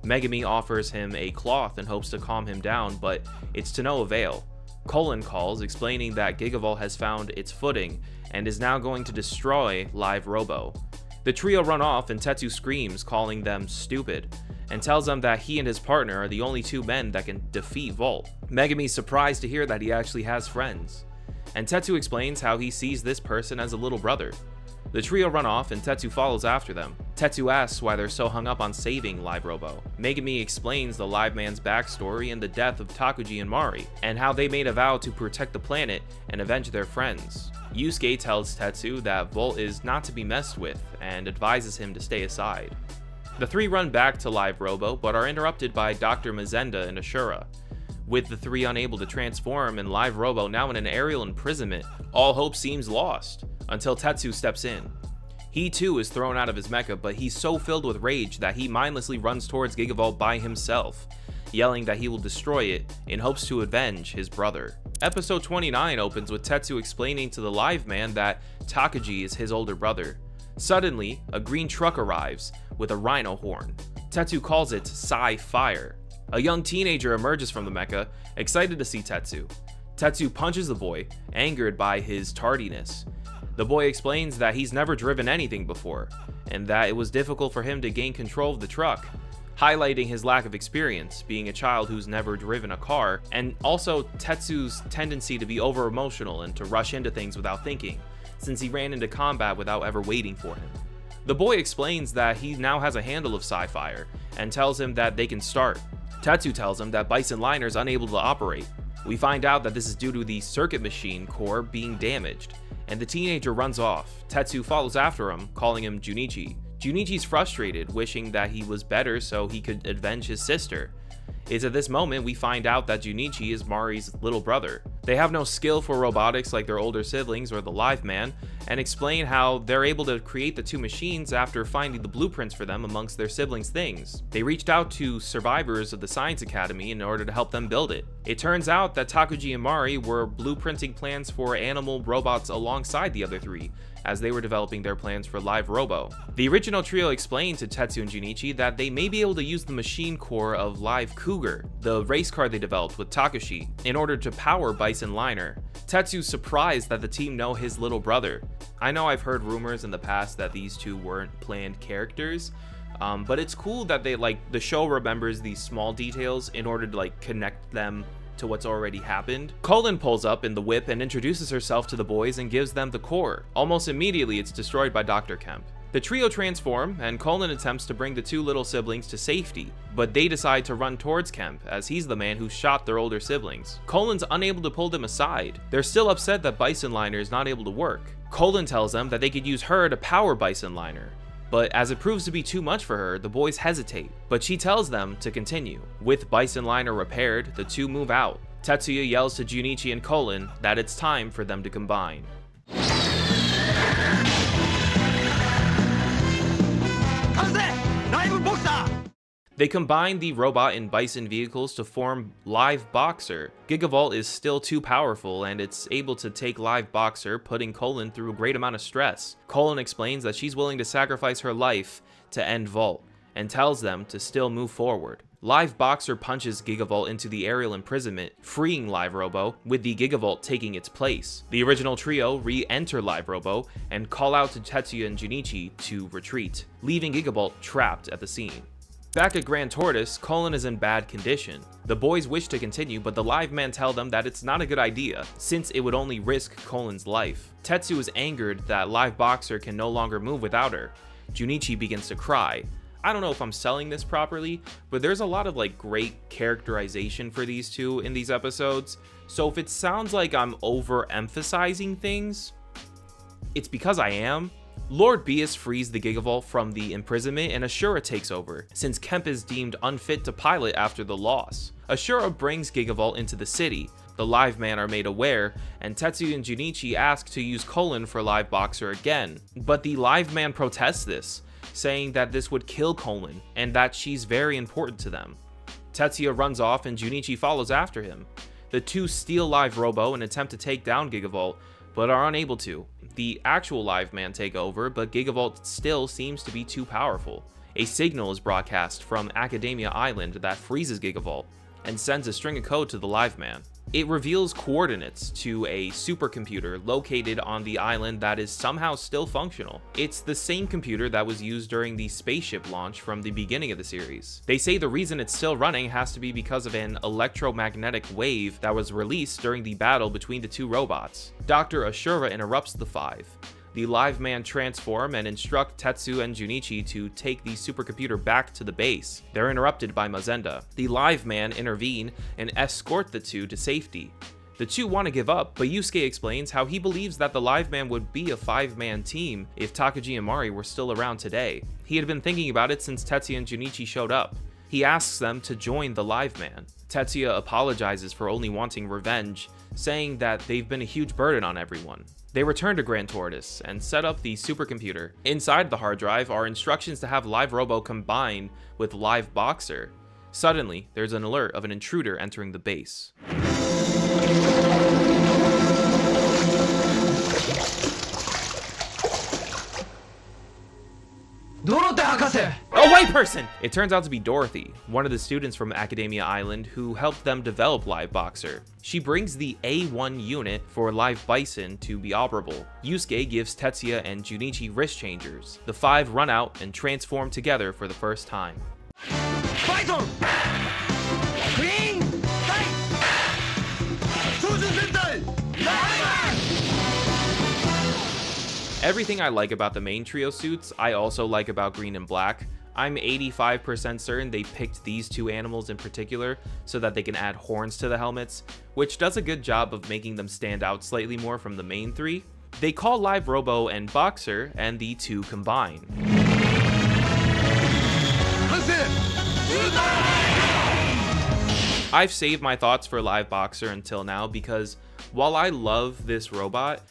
Speaker 2: Megumi offers him a cloth in hopes to calm him down, but it's to no avail. Colin calls, explaining that Gigavolt has found its footing and is now going to destroy Live Robo. The trio run off and Tetsu screams, calling them stupid, and tells them that he and his partner are the only two men that can defeat Volt. Megumi's surprised to hear that he actually has friends, and Tetsu explains how he sees this person as a little brother. The trio run off and Tetsu follows after them. Tetsu asks why they're so hung up on saving Live Robo. Megumi explains the Liveman's backstory and the death of Takuji and Mari, and how they made a vow to protect the planet and avenge their friends. Yusuke tells Tetsu that Volt is not to be messed with and advises him to stay aside. The three run back to Live Robo but are interrupted by Dr. Mazenda and Ashura. With the three unable to transform and Live Robo now in an aerial imprisonment, all hope seems lost, until Tetsu steps in. He too is thrown out of his mecha, but he's so filled with rage that he mindlessly runs towards Gigavolt by himself, yelling that he will destroy it in hopes to avenge his brother. Episode 29 opens with Tetsu explaining to the Liveman that Takuji is his older brother. Suddenly, a green truck arrives with a rhino horn. Tetsu calls it Psy Fire. A young teenager emerges from the mecha, excited to see Tetsu. Tetsu punches the boy, angered by his tardiness. The boy explains that he's never driven anything before, and that it was difficult for him to gain control of the truck, highlighting his lack of experience, being a child who's never driven a car, and also Tetsu's tendency to be over-emotional and to rush into things without thinking, since he ran into combat without ever waiting for him. The boy explains that he now has a handle of Psy-Fire, and tells him that they can start. Tetsu tells him that Bison Liner is unable to operate. We find out that this is due to the circuit machine core being damaged, and the teenager runs off. Tetsu follows after him, calling him Junichi. Junichi's frustrated, wishing that he was better so he could avenge his sister. It's at this moment we find out that Junichi is Mari's little brother. They have no skill for robotics like their older siblings or the Liveman, and explain how they're able to create the two machines after finding the blueprints for them amongst their siblings' things. They reached out to survivors of the Science Academy in order to help them build it. It turns out that Takuji and Mari were blueprinting plans for animal robots alongside the other three, as they were developing their plans for Live Robo. The original trio explained to Tetsu and Junichi that they may be able to use the machine core of Live Cougar, the race car they developed with Takashi, in order to power Bison Liner. Tetsu's surprised that the team know his little brother. I know I've heard rumors in the past that these two weren't planned characters, but it's cool that the show remembers these small details in order to connect them to what's already happened. Colin pulls up in the whip and introduces herself to the boys and gives them the core. Almost immediately it's destroyed by Dr. Kemp. The trio transform, and Colin attempts to bring the two little siblings to safety, but they decide to run towards Kemp, as he's the man who shot their older siblings. Colin's unable to pull them aside. They're still upset that Bison Liner is not able to work. Colin tells them that they could use her to power Bison Liner, but as it proves to be too much for her, the boys hesitate, but she tells them to continue. With Bison Liner repaired, the two move out. Tetsuya yells to Junichi and Colin that it's time for them to combine. They combine the robot and Bison vehicles to form Live Boxer. Gigavolt is still too powerful, and it's able to take Live Boxer, putting Colin through a great amount of stress. Colin explains that she's willing to sacrifice her life to end Volt, and tells them to still move forward. Live Boxer punches Gigavolt into the aerial imprisonment, freeing Live Robo, with the Gigavolt taking its place. The original trio re-enter Live Robo, and call out to Tetsuya and Junichi to retreat, leaving Gigavolt trapped at the scene. Back at Grand Tortoise, Colin is in bad condition. The boys wish to continue, but the live man tell them that it's not a good idea, since it would only risk Colin's life. Tetsu is angered that Live Boxer can no longer move without her. Junichi begins to cry. I don't know if I'm selling this properly, but there's a lot of great characterization for these two in these episodes, so if it sounds like I'm overemphasizing things, it's because I am. Lord Beus frees the Gigavolt from the imprisonment, and Ashura takes over, since Kemp is deemed unfit to pilot after the loss. Ashura brings Gigavolt into the city. The live man are made aware, and Tetsuya and Junichi ask to use Colin for Live Boxer again, but the live man protests this, saying that this would kill Colin, and that she's very important to them. Tetsuya runs off, and Junichi follows after him. The two steal Live Robo and attempt to take down Gigavolt, but are unable to. The actual live man take over, but Gigavolt still seems to be too powerful. A signal is broadcast from Academia Island that freezes Gigavolt, and sends a string of code to the live man. It reveals coordinates to a supercomputer located on the island that is somehow still functional. It's the same computer that was used during the spaceship launch from the beginning of the series. They say the reason it's still running has to be because of an electromagnetic wave that was released during the battle between the two robots. Dr. Ashura interrupts the five. The live man transform and instruct Tetsu and Junichi to take the supercomputer back to the base. They're interrupted by Mazenda. The live man intervene and escort the two to safety. The two want to give up, but Yusuke explains how he believes that the live man would be a 5-man team if Takagi and Mari were still around today. He had been thinking about it since Tetsuya and Junichi showed up. He asks them to join the live man. Tetsuya apologizes for only wanting revenge, saying that they've been a huge burden on everyone. They return to Grand Tortoise and set up the supercomputer. Inside the hard drive are instructions to have Live Robo combine with Live Boxer. Suddenly, there's an alert of an intruder entering the base. Oh, white person! It turns out to be Dorothy, one of the students from Academia Island who helped them develop Live Boxer. She brings the A1 unit for Live Bison to be operable. Yusuke gives Tetsuya and Junichi wrist changers. The five run out and transform together for the first time. Bison! Green! Choujuu Sentai Liveman! Everything I like about the main trio suits, I also like about Green and Black. I'm 85% certain they picked these two animals in particular so that they can add horns to the helmets, which does a good job of making them stand out slightly more from the main three. They call Live Robo and Boxer, and the two combine. I've saved my thoughts for Live Boxer until now because while I love this robot,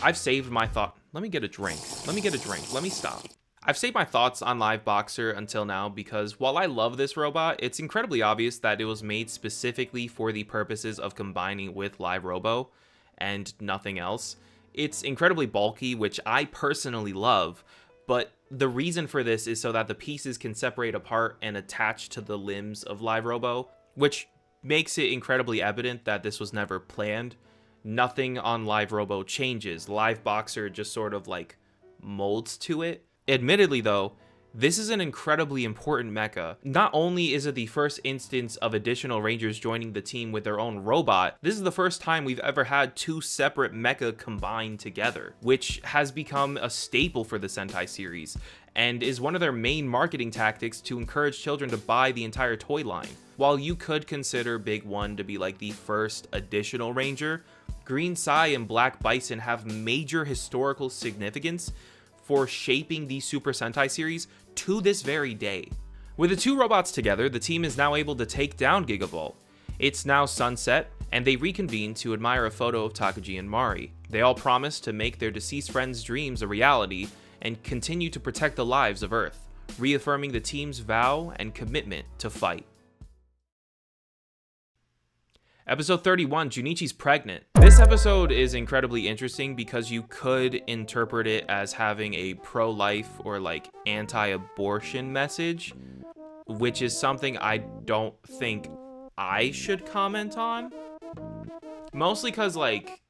Speaker 2: I've saved my thought. Let me get a drink. Let me stop. I've saved my thoughts on Live Boxer until now because while I love this robot, it's incredibly obvious that it was made specifically for the purposes of combining with Live Robo and nothing else. It's incredibly bulky, which I personally love, but the reason for this is so that the pieces can separate apart and attach to the limbs of Live Robo, which makes it incredibly evident that this was never planned. Nothing on Live Robo changes. Live Boxer just sort of molds to it. Admittedly though, This is an incredibly important mecha. Not only is it the first instance of additional Rangers joining the team with their own robot, this is the first time we've ever had two separate mecha combined together, which has become a staple for the Sentai series, and is one of their main marketing tactics to encourage children to buy the entire toy line. While you could consider Big One to be like the first additional Ranger, Green Sai and Black Bison have major historical significance for shaping the Super Sentai series to this very day. With the two robots together, the team is now able to take down Gigavolt. It's now sunset, and they reconvene to admire a photo of Takagi and Mari. They all promise to make their deceased friends' dreams a reality and continue to protect the lives of Earth, reaffirming the team's vow and commitment to fight. Episode 31, Junichi's pregnant. This episode is incredibly interesting because you could interpret it as having a pro-life or like anti-abortion message, which is something I don't think I should comment on. Mostly because, like,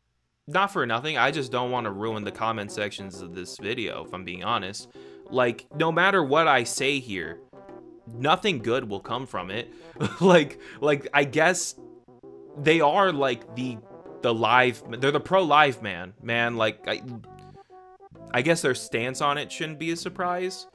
Speaker 2: not for nothing, I just don't want to ruin the comment sections of this video, if I'm being honest. Like, no matter what I say here, nothing good will come from it. like I guess they are like they're the pro-life man. Like, I guess their stance on it shouldn't be a surprise.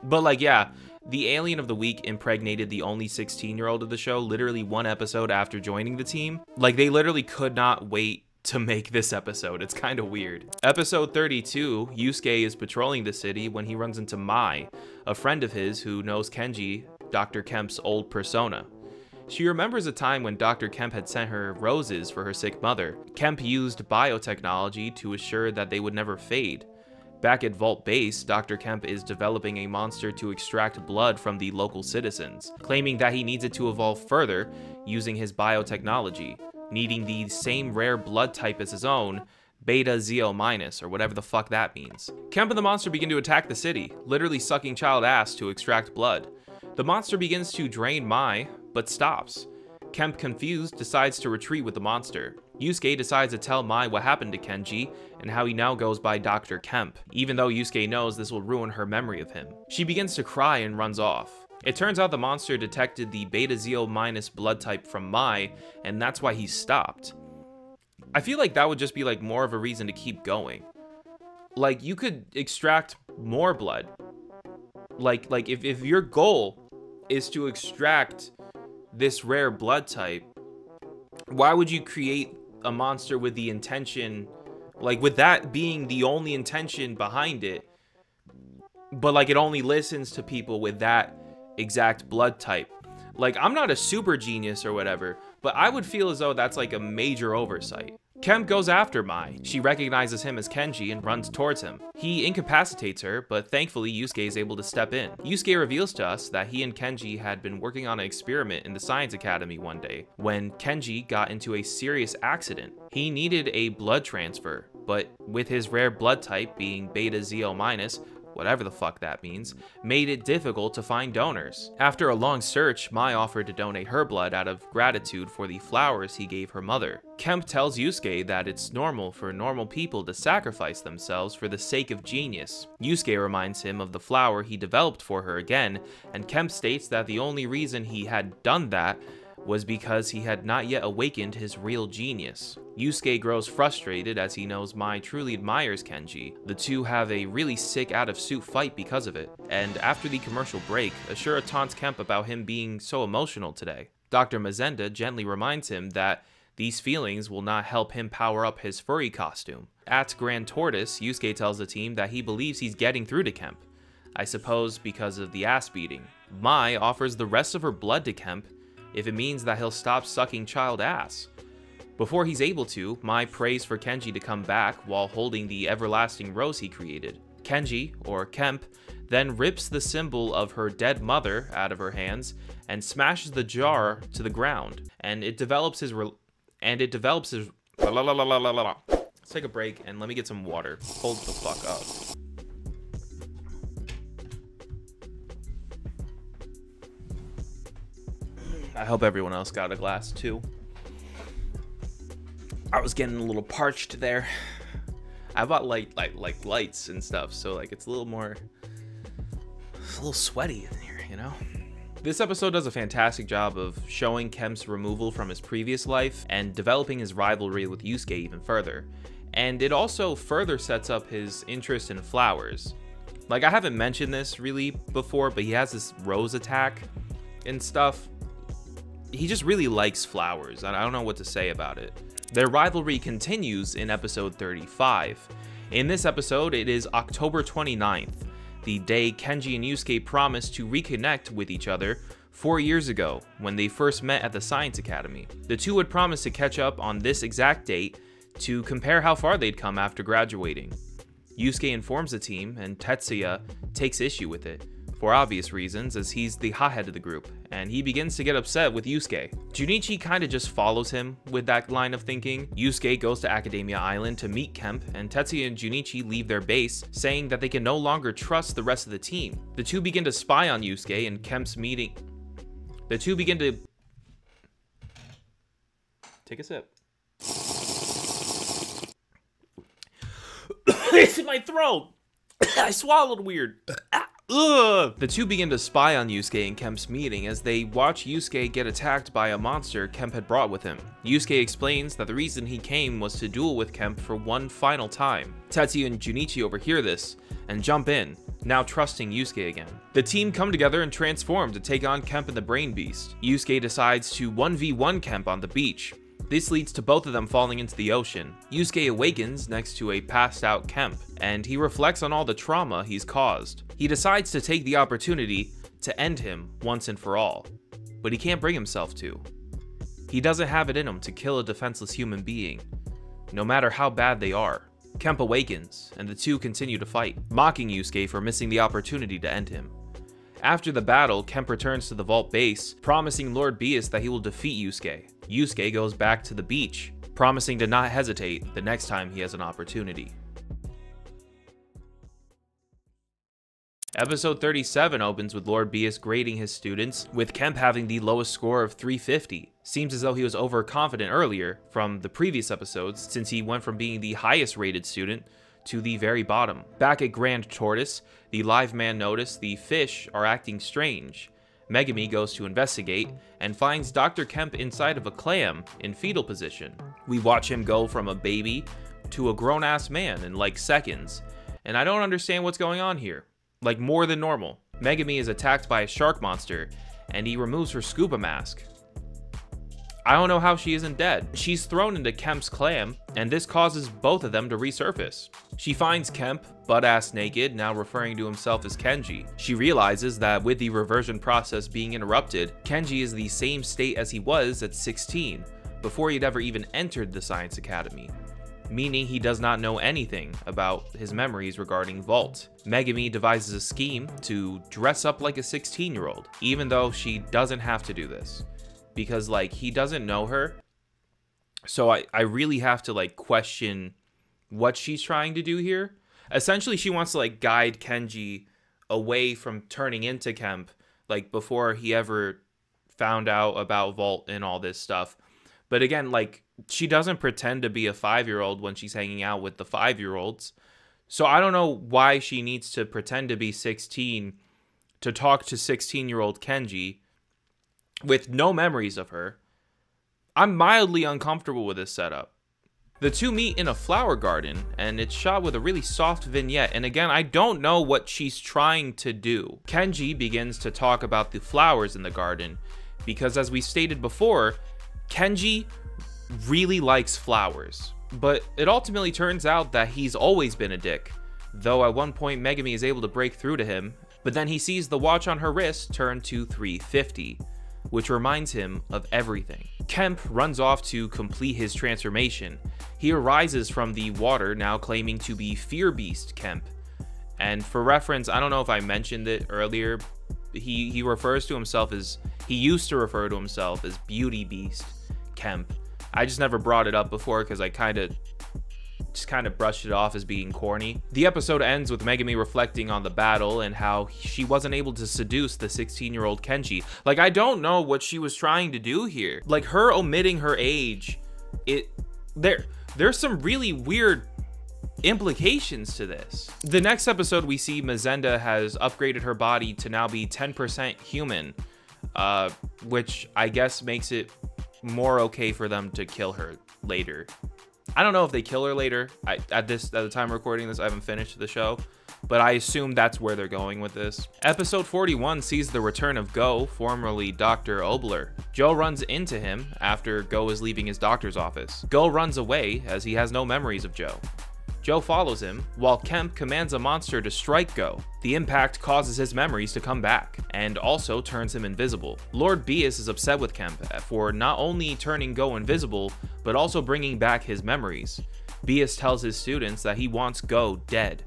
Speaker 2: But like, yeah, the alien of the week impregnated the only 16-year-old of the show literally one episode after joining the team. Like, they literally could not wait to make this episode. It's kind of weird. Episode 32, Yusuke is patrolling the city when he runs into Mai, a friend of his who knows Kenji, Dr. Kemp's old persona. She remembers a time when Dr. Kemp had sent her roses for her sick mother. Kemp used biotechnology to assure that they would never fade. Back at Vault Base, Dr. Kemp is developing a monster to extract blood from the local citizens, claiming that he needs it to evolve further using his biotechnology, needing the same rare blood type as his own, Beta Zeo-, or whatever the fuck that means. Kemp and the monster begin to attack the city, literally sucking child ass to extract blood. The monster begins to drain Mai, but stops. Kemp, confused, decides to retreat with the monster. Yusuke decides to tell Mai what happened to Kenji and how he now goes by Dr. Kemp, even though Yusuke knows this will ruin her memory of him. She begins to cry and runs off. It turns out the monster detected the Beta Zeo- blood type from Mai, and that's why he stopped. I feel like that would just be like more of a reason to keep going. Like, you could extract more blood. Like if your goal is to extract this rare blood type, why would you create a monster with the intention, like with that being the only intention behind it, but like it only listens to people with that exact blood type? Like, I'm not a super genius or whatever, but I would feel as though that's like a major oversight. Kemp goes after Mai. She recognizes him as Kenji and runs towards him. He incapacitates her, but thankfully Yusuke is able to step in. Yusuke reveals to us that he and Kenji had been working on an experiment in the Science Academy one day, when Kenji got into a serious accident. He needed a blood transfer, but with his rare blood type being Beta Zeo-, whatever the fuck that means, made it difficult to find donors. After a long search, Mai offered to donate her blood out of gratitude for the flowers he gave her mother. Kemp tells Yusuke that it's normal for normal people to sacrifice themselves for the sake of genius. Yusuke reminds him of the flower he developed for her again, and Kemp states that the only reason he had done that was because he had not yet awakened his real genius. Yusuke grows frustrated as he knows Mai truly admires Kenji. The two have a really sick out-of-suit fight because of it, and after the commercial break, Ashura taunts Kemp about him being so emotional today. Dr. Mazenda gently reminds him that these feelings will not help him power up his furry costume. At Grand Tortoise, Yusuke tells the team that he believes he's getting through to Kemp, I suppose because of the ass beating. Mai offers the rest of her blood to Kemp if it means that he'll stop sucking child ass. Before he's able to, Mai prays for Kenji to come back while holding the everlasting rose he created. Kenji, or Kemp, then rips the symbol of her dead mother out of her hands and smashes the jar to the ground, and it develops his Let's take a break and let me get some water. Hold the fuck up. I hope everyone else got a glass too. I was getting a little parched there. I bought like lights and stuff, so like it's a little sweaty in here, you know? This episode does a fantastic job of showing Kemp's removal from his previous life and developing his rivalry with Yusuke even further. And it also further sets up his interest in flowers. Like, I haven't mentioned this really before, but he has this rose attack and stuff. He just really likes flowers. I don't know what to say about it. Their rivalry continues in episode 35. In this episode, it is October 29th, the day Kenji and Yusuke promised to reconnect with each other 4 years ago when they first met at the Science Academy. The two had promised to catch up on this exact date to compare how far they'd come after graduating. Yusuke informs the team, and Tetsuya takes issue with it, for obvious reasons, as he's the hothead of the group, and he begins to get upset with Yusuke. Junichi kinda just follows him with that line of thinking. Yusuke goes to Academia Island to meet Kemp, and Tetsuya and Junichi leave their base, saying that they can no longer trust the rest of the team. The two begin to spy on Yusuke, and Kemp's meeting... The two begin to... Take a sip. It's in my throat! I swallowed weird. Ugh. The two begin to spy on Yusuke and Kemp's meeting as they watch Yusuke get attacked by a monster Kemp had brought with him. Yusuke explains that the reason he came was to duel with Kemp for one final time. Tetsuya and Junichi overhear this and jump in, now trusting Yusuke again. The team come together and transform to take on Kemp and the Brain Beast. Yusuke decides to 1v1 Kemp on the beach. This leads to both of them falling into the ocean. Yusuke awakens next to a passed out Kemp, and he reflects on all the trauma he's caused. He decides to take the opportunity to end him once and for all, but he can't bring himself to. He doesn't have it in him to kill a defenseless human being, no matter how bad they are. Kemp awakens, and the two continue to fight, mocking Yusuke for missing the opportunity to end him. After the battle, Kemp returns to the vault base, promising Lord Beast that he will defeat Yusuke. Yusuke goes back to the beach, promising to not hesitate the next time he has an opportunity. Episode 37 opens with Lord Beast grading his students, with Kemp having the lowest score of 350. Seems as though he was overconfident earlier from the previous episodes, since he went from being the highest rated student to the very bottom. Back at Grand Tortoise, the live man noticed the fish are acting strange. Megumi goes to investigate and finds Dr. Kemp inside of a clam in fetal position. We watch him go from a baby to a grown-ass man in like seconds, and I don't understand what's going on here. Like, more than normal. Megumi is attacked by a shark monster, and he removes her scuba mask. I don't know how she isn't dead. She's thrown into Kemp's clam, and this causes both of them to resurface. She finds Kemp, butt-ass naked, now referring to himself as Kenji. She realizes that with the reversion process being interrupted, Kenji is the same state as he was at 16, before he'd ever even entered the Science Academy, meaning he does not know anything about his memories regarding Vault. Megumi devises a scheme to dress up like a 16-year-old, even though she doesn't have to do this. Because, like, he doesn't know her, so I really have to, like, question what she's trying to do here. Essentially, she wants to, like, guide Kenji away from turning into Kemp, like, before he ever found out about Vault and all this stuff. But again, like, she doesn't pretend to be a 5-year-old when she's hanging out with the 5-year-olds. So I don't know why she needs to pretend to be 16 to talk to 16-year-old Kenji with no memories of her. I'm mildly uncomfortable with this setup. The two meet in a flower garden, and it's shot with a really soft vignette, and again, I don't know what she's trying to do. Kenji begins to talk about the flowers in the garden, because as we stated before, Kenji really likes flowers. But it ultimately turns out that he's always been a dick, though at one point Megumi is able to break through to him, but then he sees the watch on her wrist turn to 350. Which reminds him of everything. Kemp runs off to complete his transformation. He arises from the water, now claiming to be Fear Beast Kemp. And for reference, I don't know if I mentioned it earlier, he refers to himself as, he used to refer to himself as Beauty Beast Kemp. I just never brought it up before because I kind of brushed it off as being corny. The episode ends with Megumi reflecting on the battle and how she wasn't able to seduce the 16-year-old Kenji. Like, I don't know what she was trying to do here. Like, her omitting her age, there's some really weird implications to this. The next episode, we see Mazenda has upgraded her body to now be 10% human, which I guess makes it more okay for them to kill her later. I don't know if they kill her later. At the time of recording this, I haven't finished the show, but I assume that's where they're going with this. Episode 41 sees the return of Go, formerly Dr. Obler. Joe runs into him after Go is leaving his doctor's office. Go runs away as he has no memories of Joe. Joe follows him, while Kemp commands a monster to strike Go. The impact causes his memories to come back, and also turns him invisible. Lord Bias is upset with Kemp for not only turning Go invisible, but also bringing back his memories. Bias tells his students that he wants Go dead.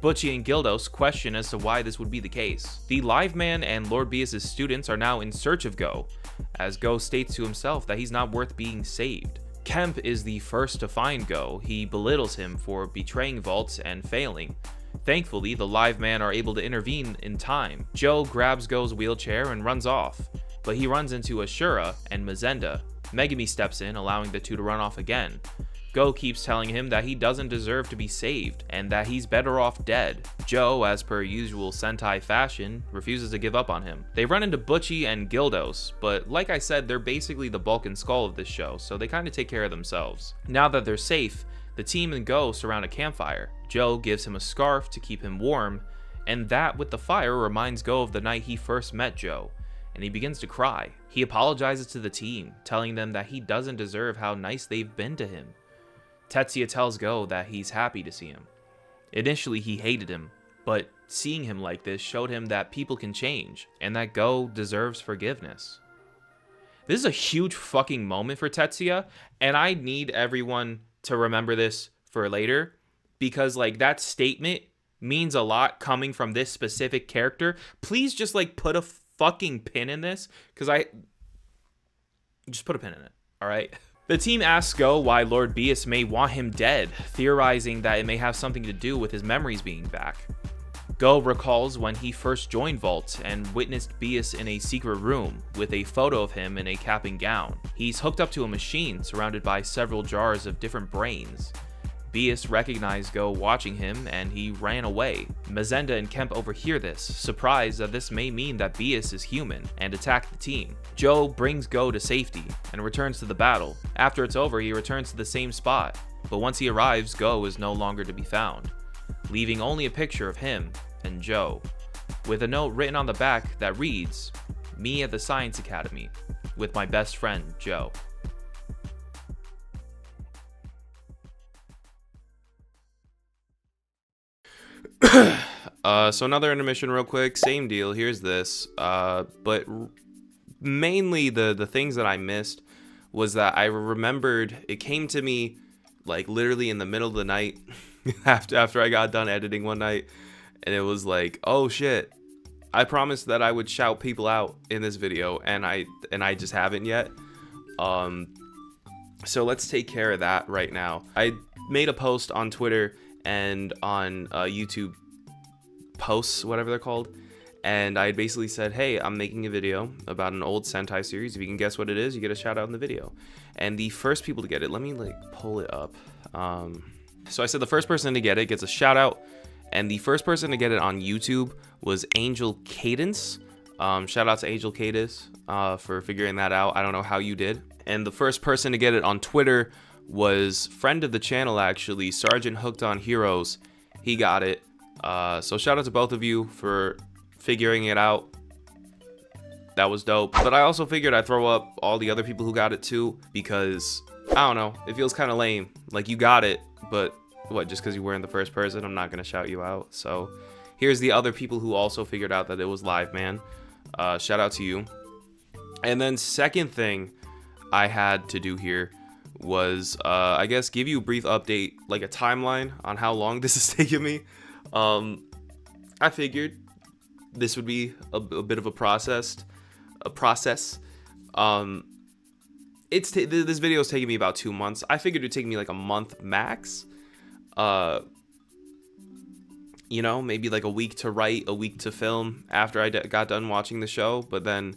Speaker 2: Butchie and Gildos question as to why this would be the case. The Liveman and Lord Bias' students are now in search of Go, as Go states to himself that he's not worth being saved. Kemp is the first to find Go. He belittles him for betraying Vaults and failing. Thankfully, the Liveman are able to intervene in time. Joe grabs Go's wheelchair and runs off, but he runs into Ashura and Mazenda. Megumi steps in, allowing the two to run off again. Go keeps telling him that he doesn't deserve to be saved, and that he's better off dead. Joe, as per usual Sentai fashion, refuses to give up on him. They run into Butchie and Gildos, but like I said, they're basically the bulk and skull of this show, so they kind of take care of themselves. Now that they're safe, the team and Go surround a campfire. Joe gives him a scarf to keep him warm, and that with the fire reminds Go of the night he first met Joe, and he begins to cry. He apologizes to the team, telling them that he doesn't deserve how nice they've been to him. Tetsuya tells Go that he's happy to see him. Initially, he hated him, but seeing him like this showed him that people can change, and that Go deserves forgiveness. This is a huge fucking moment for Tetsuya, and I need everyone to remember this for later, because like that statement means a lot coming from this specific character. Please just like put a fucking pin in this, because just put a pin in it, alright? The team asks Go why Lord Bias may want him dead, theorizing that it may have something to do with his memories being back. Go recalls when he first joined Vault and witnessed Bias in a secret room with a photo of him in a cap and gown. He's hooked up to a machine surrounded by several jars of different brains. Bias recognized Go watching him and he ran away. Mazenda and Kemp overhear this, surprised that this may mean that Bias is human, and attack the team. Joe brings Go to safety and returns to the battle. After it's over, he returns to the same spot, but once he arrives, Go is no longer to be found, leaving only a picture of him and Joe, with a note written on the back that reads, "Me at the Science Academy, with my best friend, Joe." So another intermission real quick, same deal, here's this, but mainly the things that I missed was that I remembered, it came to me like literally in the middle of the night after I got done editing one night, and it was like, oh shit, I promised that I would shout people out in this video, and I just haven't yet. So let's take care of that right now. I made a post on Twitter and on YouTube posts, whatever they're called, and I basically said, hey, I'm making a video about an old Sentai series. If you can guess what it is, you get a shout out in the video. And the first people to get it, let me like pull it up. So I said the first person to get it gets a shout out, and the first person to get it on YouTube was Angel Cadence. Shout out to Angel Cadence for figuring that out. I don't know how you did. And the first person to get it on Twitter was friend of the channel, actually, Sergeant Hooked on Heroes. He got it. So shout out to both of you for figuring it out. That was dope. But I also figured I'd throw up all the other people who got it too, because I don't know, it feels kind of lame. Like, you got it, but what, just because you weren't the first person, I'm not gonna shout you out. So here's the other people who also figured out that it was Liveman. Shout out to you. And then second thing I had to do here was I guess give you a brief update, like a timeline on how long this is taking me. I figured this would be a bit of a process. This video is taking me about 2 months. I figured it'd take me like a month max. You know, maybe like a week to write, a week to film after I got done watching the show, but then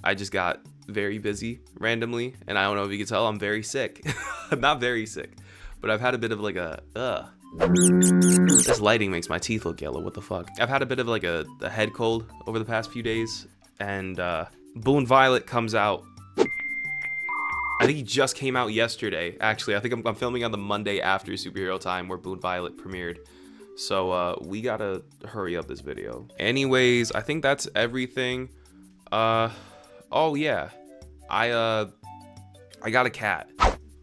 Speaker 2: I just got very busy randomly, and I don't know if you can tell, I'm very sick. I'm not very sick, but I've had a bit of like a This lighting makes my teeth look yellow. What the fuck? I've had a bit of like a head cold over the past few days, and Boone Violet comes out. I think he just came out yesterday. Actually, I think I'm filming on the Monday after Superhero Time, where Boone Violet premiered. So we gotta hurry up this video. Anyways, I think that's everything. Oh yeah, I got a cat.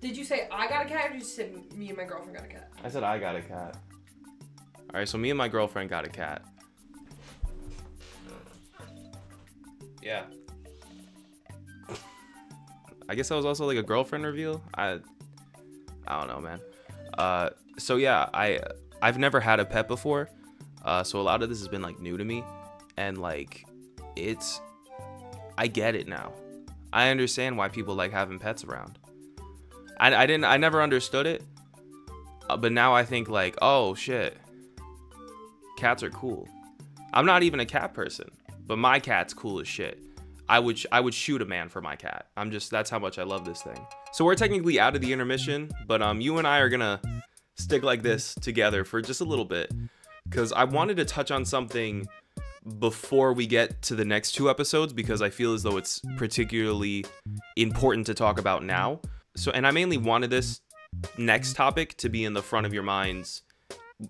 Speaker 3: Did you say I got a cat, or did you say me and my girlfriend got a cat?
Speaker 2: I said I got a cat. All right, so me and my girlfriend got a cat. Yeah. I guess that was also like a girlfriend reveal. I don't know, man. So yeah, I've never had a pet before, so a lot of this has been like new to me, and like I get it now. I understand why people like having pets around. I never understood it, but now I think like, oh shit, cats are cool. I'm not even a cat person, but my cat's cool as shit. I would shoot a man for my cat. That's how much I love this thing. So we're technically out of the intermission, but you and I are gonna stick like this together for just a little bit, because I wanted to touch on something before we get to the next 2 episodes, because I feel as though it's particularly important to talk about now. So, and I mainly wanted this next topic to be in the front of your minds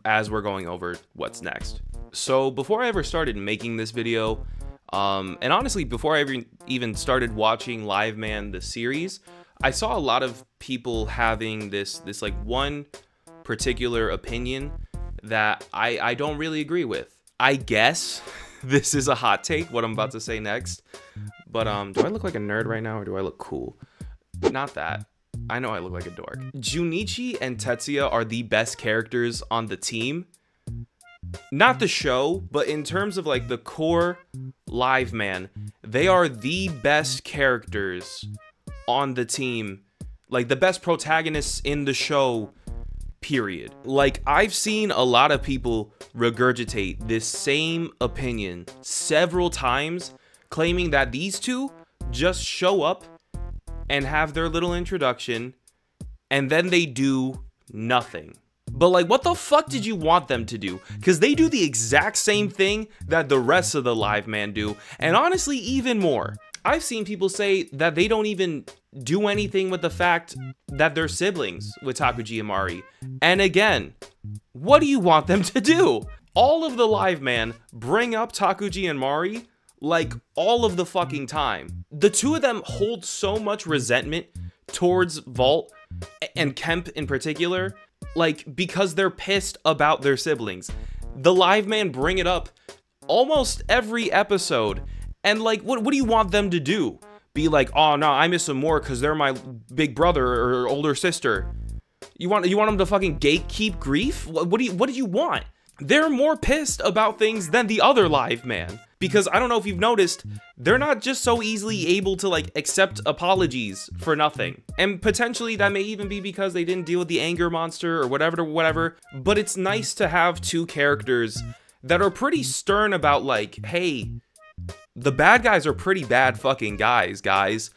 Speaker 2: as we're going over what's next. So before I ever started making this video, and honestly, before I even started watching Liveman the series, I saw a lot of people having this like one particular opinion that I don't really agree with. I guess this is a hot take, what I'm about to say next, but do I look like a nerd right now, or do I look cool? Not that. I know I look like a dork. Junichi and Tetsuya are the best characters on the team. Not the show, but in terms of like the core Liveman, they are the best characters on the team. Like the best protagonists in the show, period. Like I've seen a lot of people regurgitate this same opinion several times, claiming that these two just show up and have their little introduction, and then they do nothing. But like, what the fuck did you want them to do? Because they do the exact same thing that the rest of the Liveman do, and honestly, even more. I've seen people say that they don't even do anything with the fact that they're siblings with Takuji and Mari. And again, what do you want them to do? All of the Liveman bring up Takuji and Mari like all of the fucking time. The two of them hold so much resentment towards Vault and Kemp in particular, like because they're pissed about their siblings. The Liveman bring it up almost every episode, and like what do you want them to do? Be like, oh no, I miss them more because they're my big brother or older sister. You want them to fucking gatekeep grief? What do you want? They're more pissed about things than the other Liveman. Because I don't know if you've noticed, they're not just so easily able to like accept apologies for nothing. And potentially that may even be because they didn't deal with the anger monster or whatever. But it's nice to have two characters that are pretty stern about like, hey, the bad guys are pretty bad fucking guys.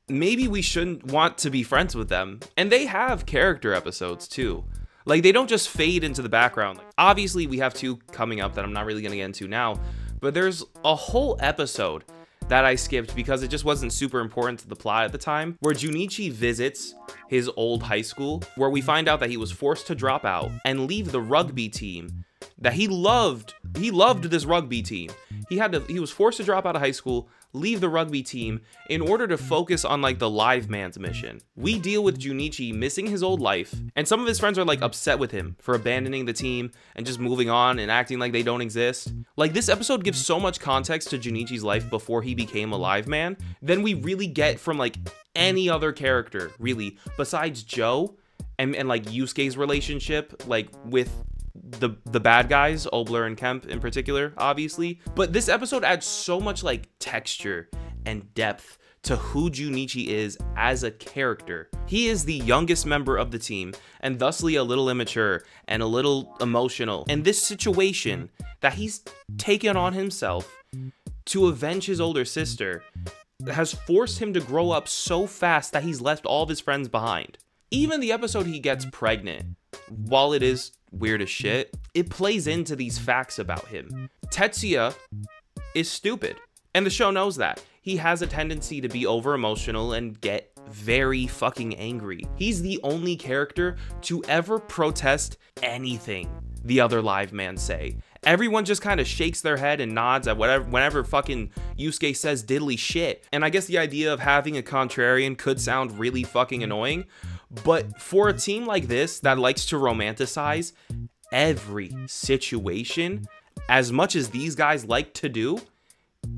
Speaker 2: Maybe we shouldn't want to be friends with them. And they have character episodes too. Like, they don't just fade into the background. Like, obviously, we have 2 coming up that I'm not really going to get into now, but there's a whole episode that I skipped because it just wasn't super important to the plot at the time, where Junichi visits his old high school, where we find out that he was forced to drop out and leave the rugby team that he loved. He loved this rugby team. He was forced to drop out of high school, leave the rugby team in order to focus on like the Liveman's mission. We deal with Junichi missing his old life, and some of his friends are like upset with him for abandoning the team and just moving on and acting like they don't exist. Like, this episode gives so much context to Junichi's life before he became a Liveman than we really get from like any other character, really, besides Joe and like Yusuke's relationship like with the bad guys, Obler and Kemp in particular, obviously. But this episode adds so much like texture and depth to who Junichi is as a character. He is the youngest member of the team, and thusly a little immature and a little emotional. And this situation that he's taken on himself to avenge his older sister has forced him to grow up so fast that he's left all of his friends behind. Even the episode he gets pregnant while it is weird as shit, it plays into these facts about him. Tetsuya is stupid, and the show knows that. He has a tendency to be over emotional and get very fucking angry. He's the only character to ever protest anything the other live man say. Everyone just kind of shakes their head and nods at whenever fucking Yusuke says diddly shit. And I guess the idea of having a contrarian could sound really fucking annoying, but for a team like this that likes to romanticize every situation as much as these guys like to do,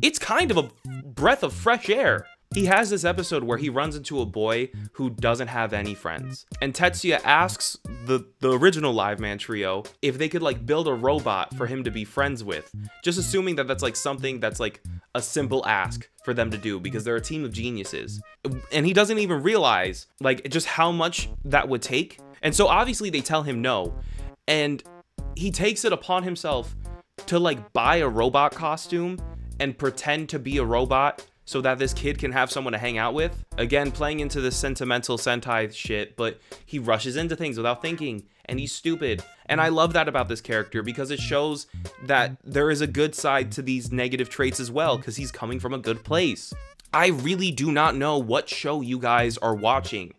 Speaker 2: it's kind of a breath of fresh air. He has this episode where he runs into a boy who doesn't have any friends. And Tetsuya asks the original live man trio if they could like build a robot for him to be friends with. Just assuming that that's like something that's like a simple ask for them to do because they're a team of geniuses. And he doesn't even realize like just how much that would take. And so obviously they tell him no. And he takes it upon himself to like buy a robot costume and pretend to be a robot so that this kid can have someone to hang out with. Again, playing into the sentimental Sentai shit, but he rushes into things without thinking, and he's stupid. And I love that about this character because it shows that there is a good side to these negative traits as well, because he's coming from a good place. I really do not know what show you guys are watching.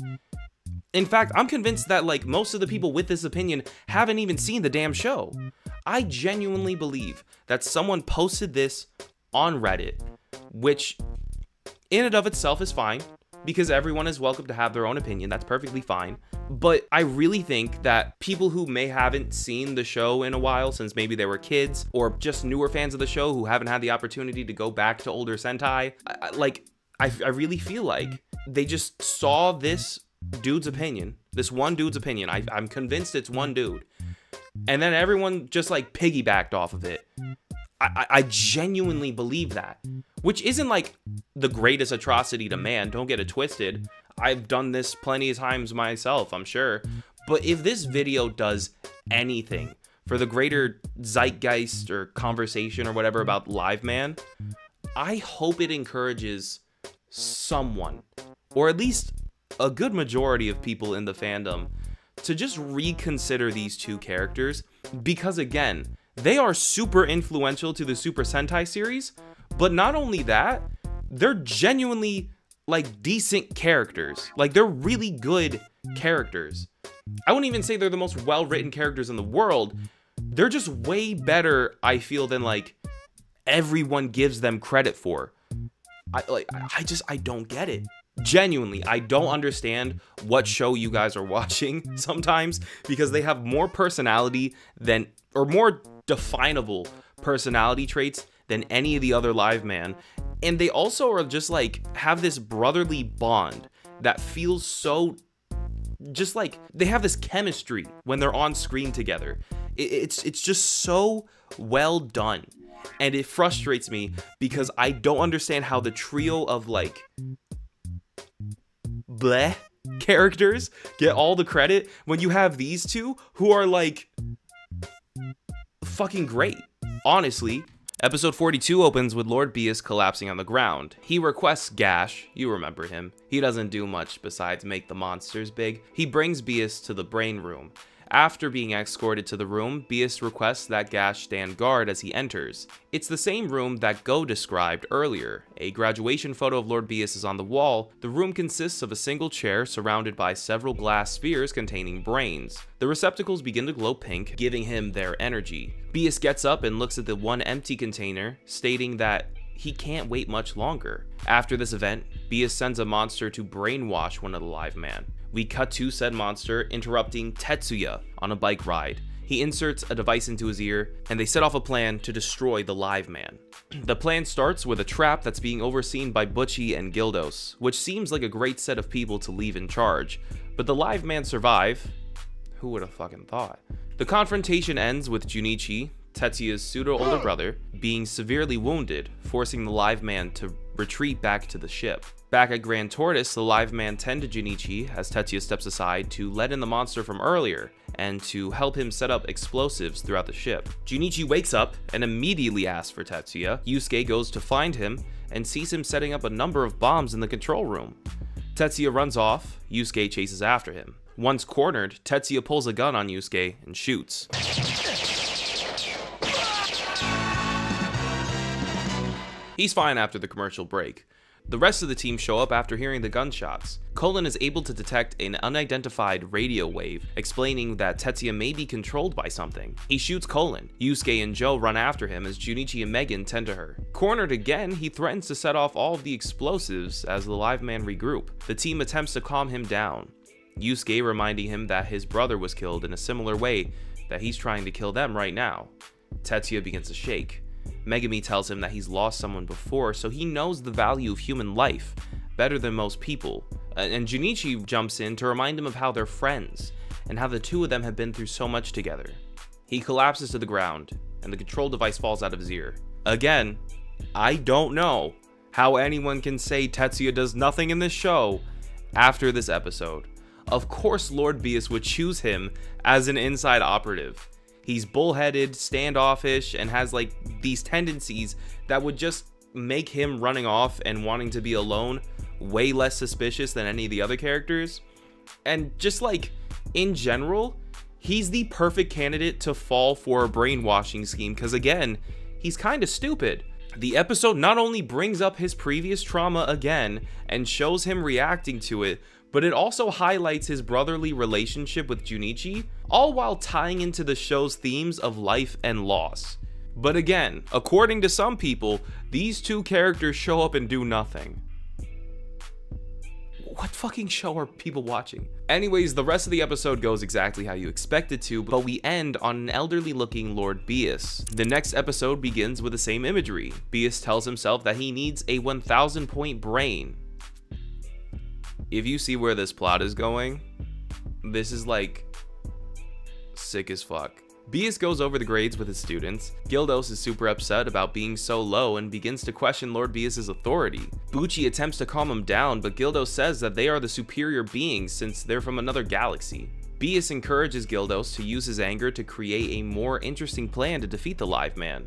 Speaker 2: In fact, I'm convinced that like most of the people with this opinion haven't even seen the damn show. I genuinely believe that someone posted this on Reddit, which in and of itself is fine because everyone is welcome to have their own opinion. That's perfectly fine. But I really think that people who may haven't seen the show in a while, since maybe they were kids or just newer fans of the show who haven't had the opportunity to go back to older Sentai, I really feel like they just saw this dude's opinion, this one dude's opinion. I'm convinced it's one dude. And then everyone just like piggybacked off of it. I genuinely believe that, which isn't like the greatest atrocity to man. Don't get it twisted. I've done this plenty of times myself, I'm sure. But if this video does anything for the greater zeitgeist or conversation or whatever about Live Man, I hope it encourages someone, or at least a good majority of people in the fandom, to just reconsider these two characters, because again, they are super influential to the Super Sentai series, but not only that, they're genuinely like decent characters. Like they're really good characters. I wouldn't even say they're the most well-written characters in the world. They're just way better, I feel, than like everyone gives them credit for. I don't get it. Genuinely, I don't understand what show you guys are watching sometimes, because they have more personality than, or more definable personality traits than any of the other live man. And they also are just like, have this brotherly bond that feels so, just like, they have this chemistry when they're on screen together. It's just so well done. And it frustrates me because I don't understand how the trio of like bleh characters get all the credit when you have these two who are like fucking great. Honestly, episode 42 opens with Lord Bias collapsing on the ground. He requests Gash, you remember him. He doesn't do much besides make the monsters big. He brings Bias to the brain room. After being escorted to the room, Bias requests that Gash stand guard as he enters. It's the same room that Go described earlier. A graduation photo of Lord Bias is on the wall. The room consists of a single chair surrounded by several glass spheres containing brains. The receptacles begin to glow pink, giving him their energy. Bias gets up and looks at the one empty container, stating that he can't wait much longer. After this event, Bias sends a monster to brainwash one of the live man. We cut to said monster interrupting Tetsuya on a bike ride. He inserts a device into his ear, and they set off a plan to destroy the live man. The plan starts with a trap that's being overseen by Butchie and Gildos, which seems like a great set of people to leave in charge. But the live man survive. Who would have fucking thought? The confrontation ends with Junichi, Tetsuya's pseudo-older brother, being severely wounded, forcing the live man to retreat back to the ship. Back at Grand Tortoise, the live man tend to Junichi as Tetsuya steps aside to let in the monster from earlier and to help him set up explosives throughout the ship. Junichi wakes up and immediately asks for Tetsuya. Yusuke goes to find him and sees him setting up a number of bombs in the control room. Tetsuya runs off, Yusuke chases after him. Once cornered, Tetsuya pulls a gun on Yusuke and shoots. He's fine after the commercial break. The rest of the team show up after hearing the gunshots. Colin is able to detect an unidentified radio wave, explaining that Tetsuya may be controlled by something. He shoots Colin. Yusuke and Joe run after him as Junichi and Megan tend to her. Cornered again, he threatens to set off all of the explosives as the Liveman regroup. The team attempts to calm him down. Yusuke reminding him that his brother was killed in a similar way that he's trying to kill them right now. Tetsuya begins to shake. Megumi tells him that he's lost someone before, so he knows the value of human life better than most people. And Junichi jumps in to remind him of how they're friends, and how the two of them have been through so much together. He collapses to the ground, and the control device falls out of his ear. Again, I don't know how anyone can say Tetsuya does nothing in this show after this episode. Of course Lord Bias would choose him as an inside operative. He's bullheaded, standoffish, and has like these tendencies that would just make him running off and wanting to be alone way less suspicious than any of the other characters. And just like in general, he's the perfect candidate to fall for a brainwashing scheme because again, he's kind of stupid. The episode not only brings up his previous trauma again and shows him reacting to it, but it also highlights his brotherly relationship with Junichi, all while tying into the show's themes of life and loss. But again, according to some people, these two characters show up and do nothing. What fucking show are people watching? Anyways, the rest of the episode goes exactly how you expect it to, but we end on an elderly looking Lord Bias. The next episode begins with the same imagery. Bias tells himself that he needs a 1,000 point brain. If you see where this plot is going, this is like sick as fuck. Bias goes over the grades with his students. Gildos is super upset about being so low and begins to question Lord Bias's authority. Bucci attempts to calm him down, but Gildos says that they are the superior beings since they're from another galaxy. Bias encourages Gildos to use his anger to create a more interesting plan to defeat the Liveman.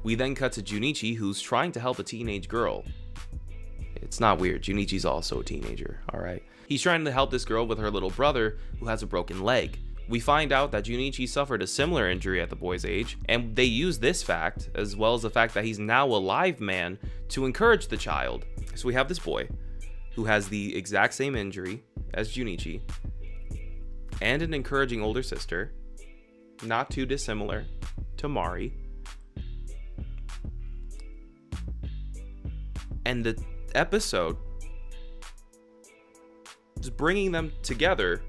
Speaker 2: We then cut to Junichi, who's trying to help a teenage girl. It's not weird, Junichi's also a teenager, alright? He's trying to help this girl with her little brother, who has a broken leg. We find out that Junichi suffered a similar injury at the boy's age, and they use this fact, as well as the fact that he's now a Liveman, to encourage the child. So we have this boy, who has the exact same injury as Junichi, and an encouraging older sister, not too dissimilar to Mari. And the episode is bringing them together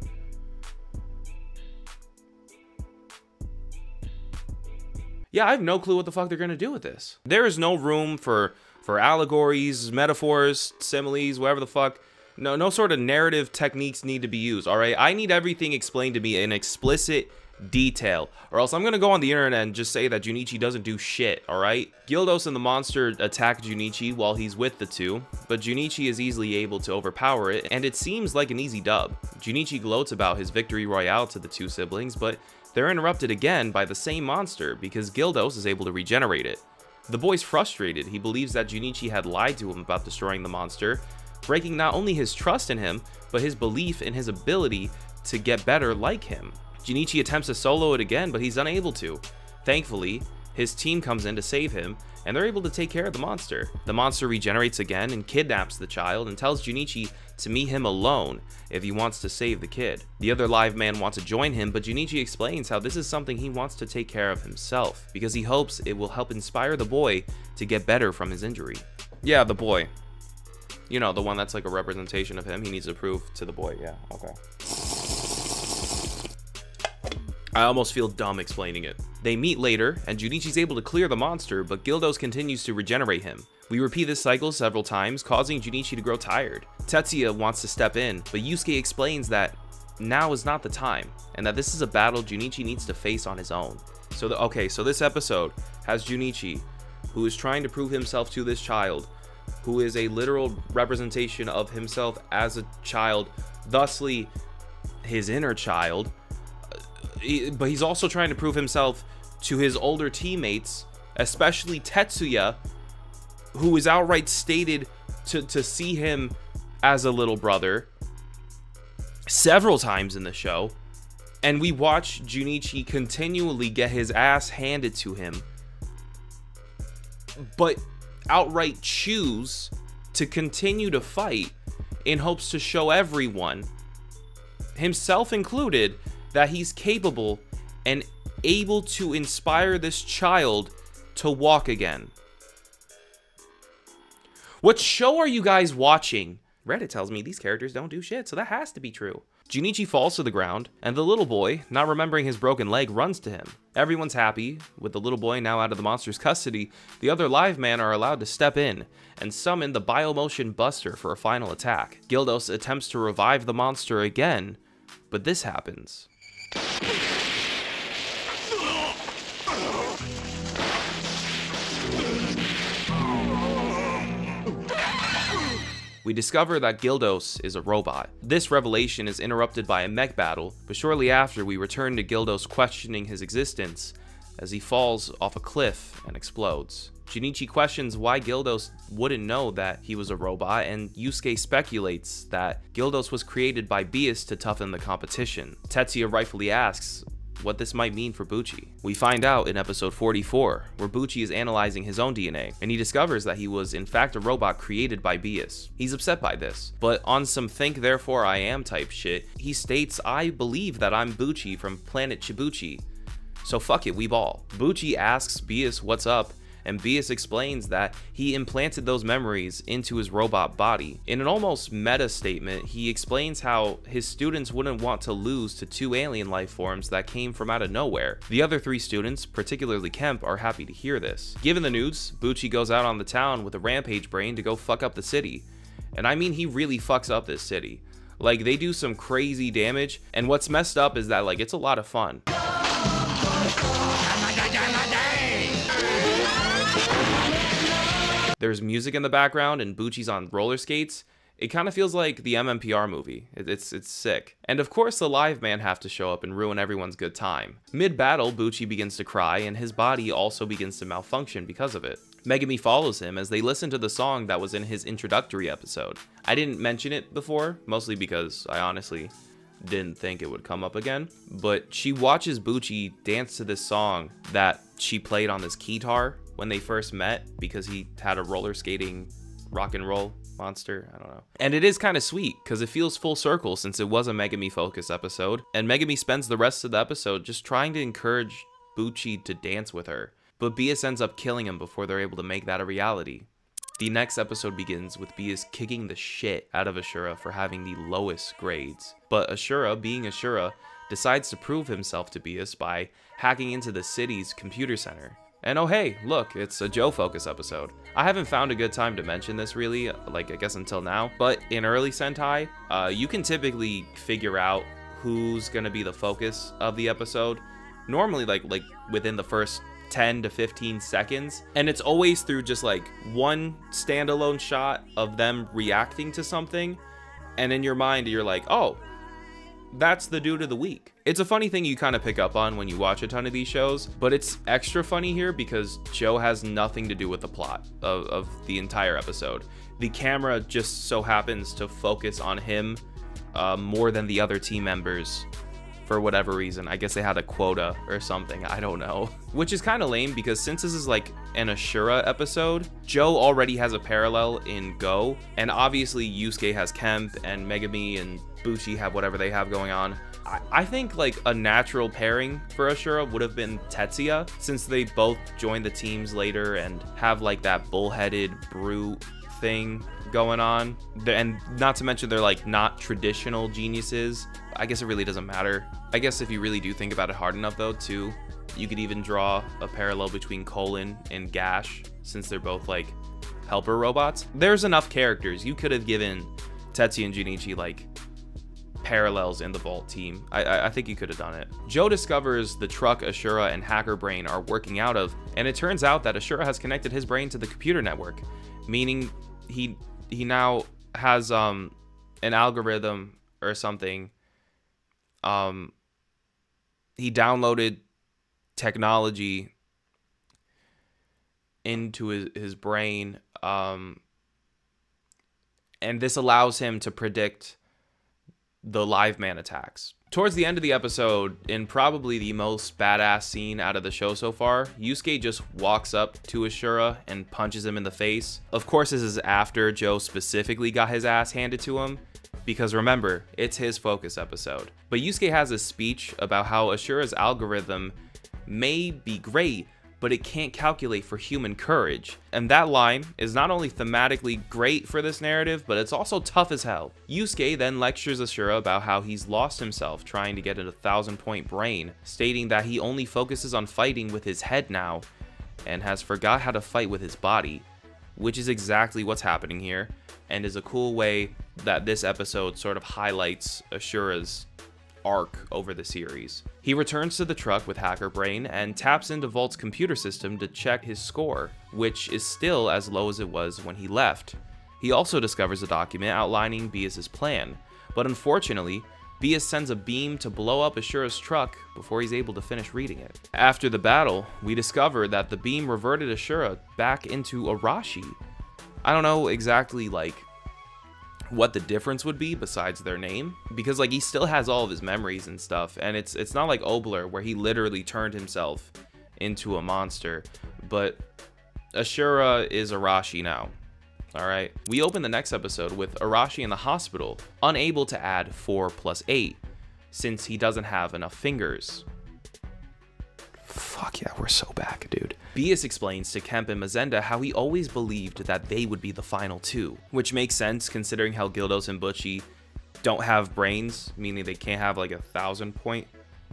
Speaker 2: I have no clue what the fuck they're gonna do with this. There is no room for allegories, metaphors, similes, whatever the fuck. No sort of narrative techniques need to be used, all right? I need everything explained to me in explicit detail, or else I'm gonna go on the internet and just say that Junichi doesn't do shit, all right? Gildos and the monster attack Junichi while he's with the two, but Junichi is easily able to overpower it, and it seems like an easy dub. Junichi gloats about his victory royale to the two siblings, but they're interrupted again by the same monster because Gildos is able to regenerate it. The boy's frustrated. He believes that Junichi had lied to him about destroying the monster, breaking not only his trust in him, but his belief in his ability to get better like him. Junichi attempts to solo it again, but he's unable to. Thankfully, his team comes in to save him, and they're able to take care of the monster. The monster regenerates again and kidnaps the child and tells Junichi to meet him alone if he wants to save the kid. The other Liveman wants to join him, but Junichi explains how this is something he wants to take care of himself, because he hopes it will help inspire the boy to get better from his injury. Yeah, the boy. You know, the one that's like a representation of him. He needs to prove to the boy. Yeah, okay. I almost feel dumb explaining it. They meet later, and Junichi's able to clear the monster, but Gildos continues to regenerate him. We repeat this cycle several times, causing Junichi to grow tired. Tetsuya wants to step in, but Yusuke explains that now is not the time, and that this is a battle Junichi needs to face on his own. So this episode has Junichi, who is trying to prove himself to this child, who is a literal representation of himself as a child, thusly his inner child, but he's also trying to prove himself to his older teammates, especially Tetsuya, who is outright stated to see him as a little brother. several times in the show, and we watch Junichi continually get his ass handed to him, but outright choose to continue to fight in hopes to show everyone, himself included, that he's capable and able to inspire this child to walk again. What show are you guys watching? Reddit tells me these characters don't do shit, so that has to be true. Junichi falls to the ground, and the little boy, not remembering his broken leg, runs to him. Everyone's happy. With the little boy now out of the monster's custody, the other live men are allowed to step in and summon the Biomotion Buster for a final attack. Gildos attempts to revive the monster again, but this happens. We discover that Gildos is a robot. This revelation is interrupted by a mech battle, but shortly after we return to Gildos questioning his existence as he falls off a cliff and explodes. Junichi questions why Gildos wouldn't know that he was a robot, and Yusuke speculates that Gildos was created by Bias to toughen the competition. Tetsuya rightfully asks what this might mean for Buchi. We find out in episode 44, where Buchi is analyzing his own DNA, and he discovers that he was in fact a robot created by Bias. He's upset by this, but on some think therefore I am type shit, he states, I believe that I'm Buchi from planet Chibuchi, so fuck it, we ball. Buchi asks Bias what's up, and Bias explains that he implanted those memories into his robot body. In an almost meta statement, he explains how his students wouldn't want to lose to two alien life forms that came from out of nowhere. The other three students, particularly Kemp, are happy to hear this. Given the news, Buchi goes out on the town with a rampage brain to go fuck up the city. And I mean, he really fucks up this city. Like, they do some crazy damage, and what's messed up is that, like, it's a lot of fun. There's music in the background and Buchi's on roller skates. It kind of feels like the MMPR movie. It's sick. And of course the live man have to show up and ruin everyone's good time. Mid-battle, Buchi begins to cry and his body also begins to malfunction because of it. Megumi follows him as they listen to the song that was in his introductory episode. I didn't mention it before, mostly because I honestly didn't think it would come up again, but she watches Buchi dance to this song that she played on this keytar when they first met because he had a roller skating rock and roll monster. I don't know. And it is kind of sweet because it feels full circle since it was a Megumi focus episode, and Megumi spends the rest of the episode just trying to encourage Buchi to dance with her, but Bias ends up killing him before they're able to make that a reality. The next episode begins with Bias kicking the shit out of Ashura for having the lowest grades, but Ashura, being Ashura, decides to prove himself to Bias by hacking into the city's computer center. And oh hey, look, it's a Joe focus episode. I haven't found a good time to mention this really, like I guess until now, but in early Sentai, you can typically figure out who's gonna be the focus of the episode, normally like within the first 10 to 15 seconds, and it's always through just like one standalone shot of them reacting to something, and in your mind you're like, oh, that's the dude of the week. It's a funny thing you kind of pick up on when you watch a ton of these shows, but it's extra funny here because Joe has nothing to do with the plot of the entire episode. The camera just so happens to focus on him more than the other team members for whatever reason. I guess they had a quota or something, I don't know. Which is kind of lame because since this is like an Ashura episode, Joe already has a parallel in Go, and obviously Yusuke has Kemp and Megumi and Buchi have whatever they have going on. I think like a natural pairing for Ashura would have been Tetsuya, since they both join the teams later and have like that bullheaded brute thing going on, and not to mention they're like not traditional geniuses. I guess it really doesn't matter. I guess if you really do think about it hard enough though too, you could even draw a parallel between Colon and Gash, since they're both like helper robots. There's enough characters. You could have given Tetsuya and Junichi like parallels in the Vault team. I think you could have done it. Joe discovers the truck Ashura and Hacker Brain are working out of, and it turns out that Ashura has connected his brain to the computer network, meaning he now has an algorithm or something. He downloaded technology into his brain, and this allows him to predict the live man attacks. Towards the end of the episode, in probably the most badass scene out of the show so far, Yusuke just walks up to Ashura and punches him in the face. Of course, this is after Joe specifically got his ass handed to him, because remember, it's his focus episode. But Yusuke has a speech about how Ashura's algorithm may be great, but it can't calculate for human courage. And that line is not only thematically great for this narrative, but it's also tough as hell. Yusuke then lectures Ashura about how he's lost himself trying to get a 1,000-point brain, stating that he only focuses on fighting with his head now, and has forgot how to fight with his body, which is exactly what's happening here, and is a cool way that this episode sort of highlights Ashura's arc over the series. He returns to the truck with Hacker Brain and taps into Volt's computer system to check his score, which is still as low as it was when he left. He also discovers a document outlining Bias's plan, but unfortunately, Bias sends a beam to blow up Ashura's truck before he's able to finish reading it. After the battle, we discover that the beam reverted Ashura back into Arashi. I don't know exactly what the difference would be besides their name, because he still has all of his memories and stuff, and it's not like Obler where he literally turned himself into a monster, but Ashura is Arashi now. Alright, we open the next episode with Arashi in the hospital, unable to add 4 plus 8 since he doesn't have enough fingers. Fuck yeah, we're so back, dude. Bias explains to Kemp and Mazenda how he always believed that they would be the final two, which makes sense considering how Gildos and Butchie don't have brains, meaning they can't have a 1,000-point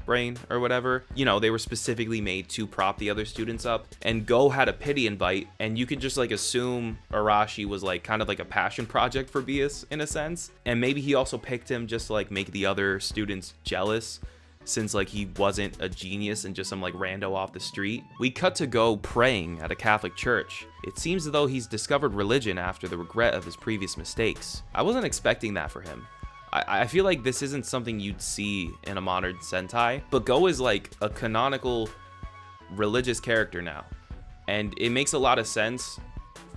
Speaker 2: brain or whatever. You know, they were specifically made to prop the other students up, and Go had a pity invite, and you could just assume Arashi was kind of a passion project for Bias in a sense, and maybe he also picked him just to make the other students jealous, since he wasn't a genius and just some rando off the street. We cut to Go praying at a Catholic church. It seems as though he's discovered religion after the regret of his previous mistakes. I wasn't expecting that for him. I feel like this isn't something you'd see in a modern Sentai, but Go is a canonical religious character now, and it makes a lot of sense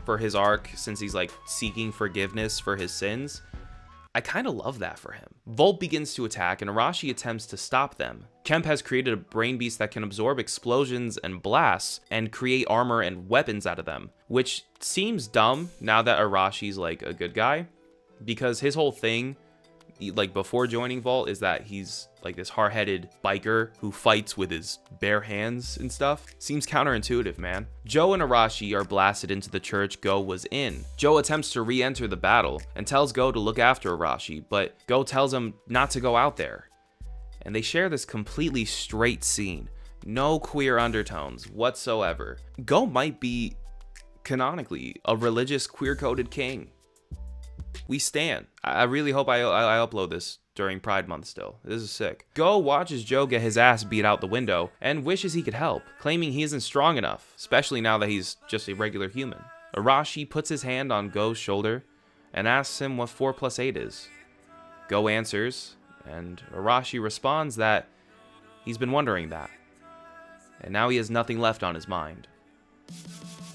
Speaker 2: for his arc since he's seeking forgiveness for his sins. I kind of love that for him. Volt begins to attack and Arashi attempts to stop them. Kemp has created a brain beast that can absorb explosions and blasts and create armor and weapons out of them, which seems dumb now that Arashi's a good guy, because his whole thing before joining Volt is that he's this hard-headed biker who fights with his bare hands and stuff. Seems counterintuitive, man. Joe and Arashi are blasted into the church Go was in. Joe attempts to re-enter the battle and tells Go to look after Arashi, but Go tells him not to go out there. And they share this completely straight scene. No queer undertones whatsoever. Go might be, canonically, a religious queer-coded king. We stan. I really hope I upload this during Pride Month still. This is sick. Go watches Joe get his ass beat out the window and wishes he could help, claiming he isn't strong enough, especially now that he's just a regular human. Arashi puts his hand on Go's shoulder and asks him what 4 plus 8 is. Go answers, and Arashi responds that he's been wondering that, and now he has nothing left on his mind.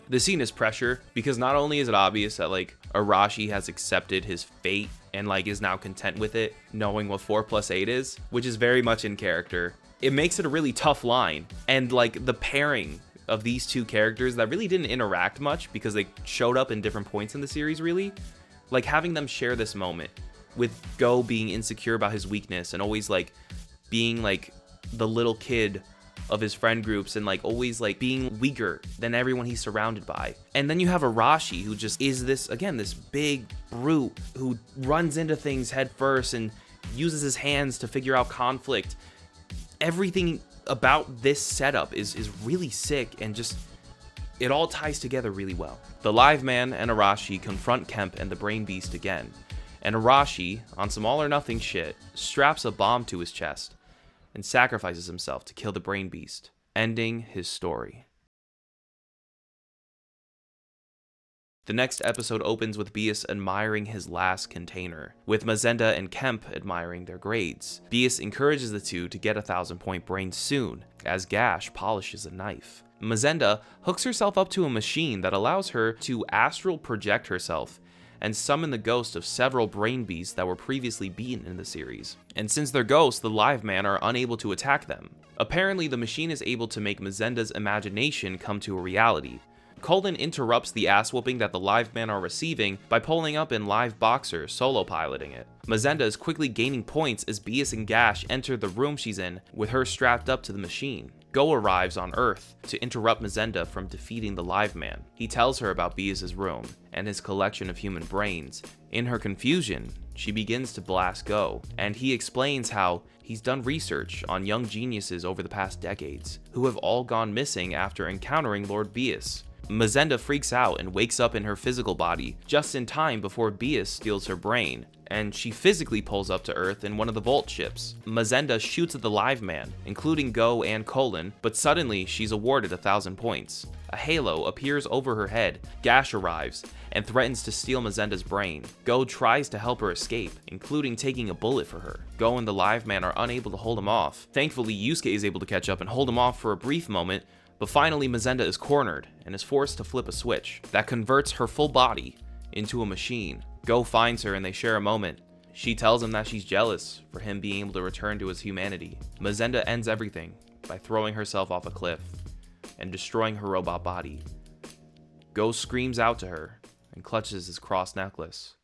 Speaker 2: The scene is pressure because not only is it obvious that Arashi has accepted his fate and is now content with it, knowing what 4 plus 8 is, which is very much in character. It makes it a really tough line, and the pairing of these two characters that really didn't interact much because they showed up in different points in the series, really, having them share this moment with Go being insecure about his weakness and always being the little kid of his friend groups and always being weaker than everyone he's surrounded by. And then you have Arashi, who just is this big brute who runs into things head first and uses his hands to figure out conflict. Everything about this setup is really sick, and just it all ties together really well. The Live Man and Arashi confront Kemp and the Brain Beast again, and Arashi, on some all or nothing shit, straps a bomb to his chest and sacrifices himself to kill the Brain Beast, ending his story. The next episode opens with Bias admiring his last container, with Mazenda and Kemp admiring their grades. Bias encourages the two to get a 1,000-point brain soon, as Gash polishes a knife. Mazenda hooks herself up to a machine that allows her to astral project herself and summon the ghost of several brain beasts that were previously beaten in the series. And since they're ghosts, the Liveman are unable to attack them. Apparently, the machine is able to make Mazenda's imagination come to a reality. Colin interrupts the ass-whooping that the Liveman are receiving by pulling up in Live Boxer, solo piloting it. Mazenda is quickly gaining points as Bias and Gash enter the room she's in, with her strapped up to the machine. Go arrives on Earth to interrupt Mazenda from defeating the Liveman. He tells her about Bias' room and his collection of human brains. In her confusion, she begins to blast Go, and he explains how he's done research on young geniuses over the past decades, who have all gone missing after encountering Lord Bias. Mazenda freaks out and wakes up in her physical body just in time before Bias steals her brain, and she physically pulls up to Earth in one of the Vault ships. Mazenda shoots at the Liveman, including Go and Colin, but suddenly she's awarded 1,000 points. A halo appears over her head, Gash arrives, and threatens to steal Mazenda's brain. Go tries to help her escape, including taking a bullet for her. Go and the Liveman are unable to hold him off. Thankfully, Yusuke is able to catch up and hold him off for a brief moment, but finally Mazenda is cornered and is forced to flip a switch that converts her full body into a machine. Go finds her and they share a moment. She tells him that she's jealous for him being able to return to his humanity. Mazenda ends everything by throwing herself off a cliff and destroying her robot body. Go screams out to her and clutches his cross necklace.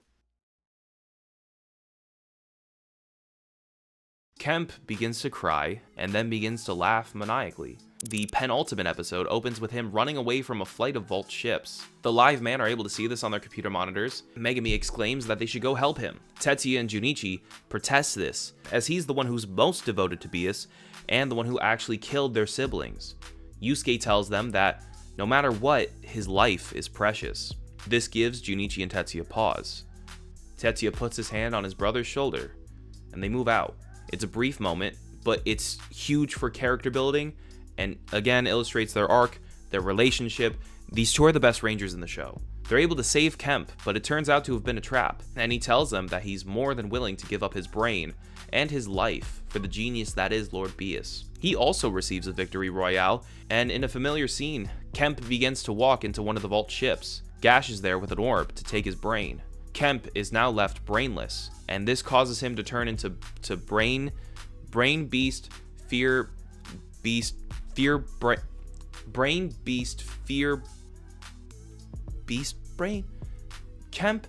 Speaker 2: Kemp begins to cry and then begins to laugh maniacally. The penultimate episode opens with him running away from a flight of Vault ships. The Liveman are able to see this on their computer monitors. Megumi exclaims that they should go help him. Tetsuya and Junichi protest this, as he's the one who's most devoted to Bias and the one who actually killed their siblings. Yusuke tells them that no matter what, his life is precious. This gives Junichi and Tetsuya pause. Tetsuya puts his hand on his brother's shoulder, and they move out. It's a brief moment, but it's huge for character building, and again illustrates their arc, their relationship. These two are the best rangers in the show. They're able to save Kemp, but it turns out to have been a trap, and he tells them that he's more than willing to give up his brain and his life for the genius that is Lord Bias. He also receives a victory royale, and in a familiar scene, Kemp begins to walk into one of the Vault ships. Gash is there with an orb to take his brain. Kemp is now left brainless, and this causes him to turn into brain beast, fear beast, brain beast, fear beast brain. Kemp.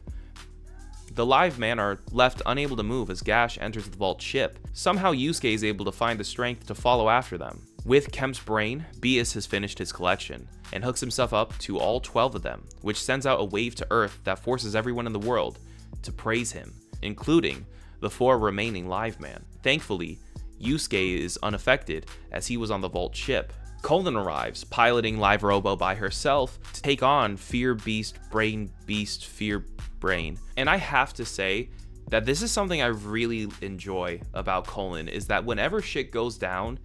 Speaker 2: The Liveman are left unable to move as Gash enters the Vault ship. Somehow Yusuke is able to find the strength to follow after them. With Kemp's brain, Bias has finished his collection and hooks himself up to all 12 of them, which sends out a wave to Earth that forces everyone in the world to praise him, including the 4 remaining Liveman. Thankfully, Yusuke is unaffected as he was on the Vault ship. Colin arrives, piloting Live Robo by herself to take on Fear Beast, Brain Beast, Fear Brain. And I have to say that this is something I really enjoy about Colin, is that whenever shit goes down,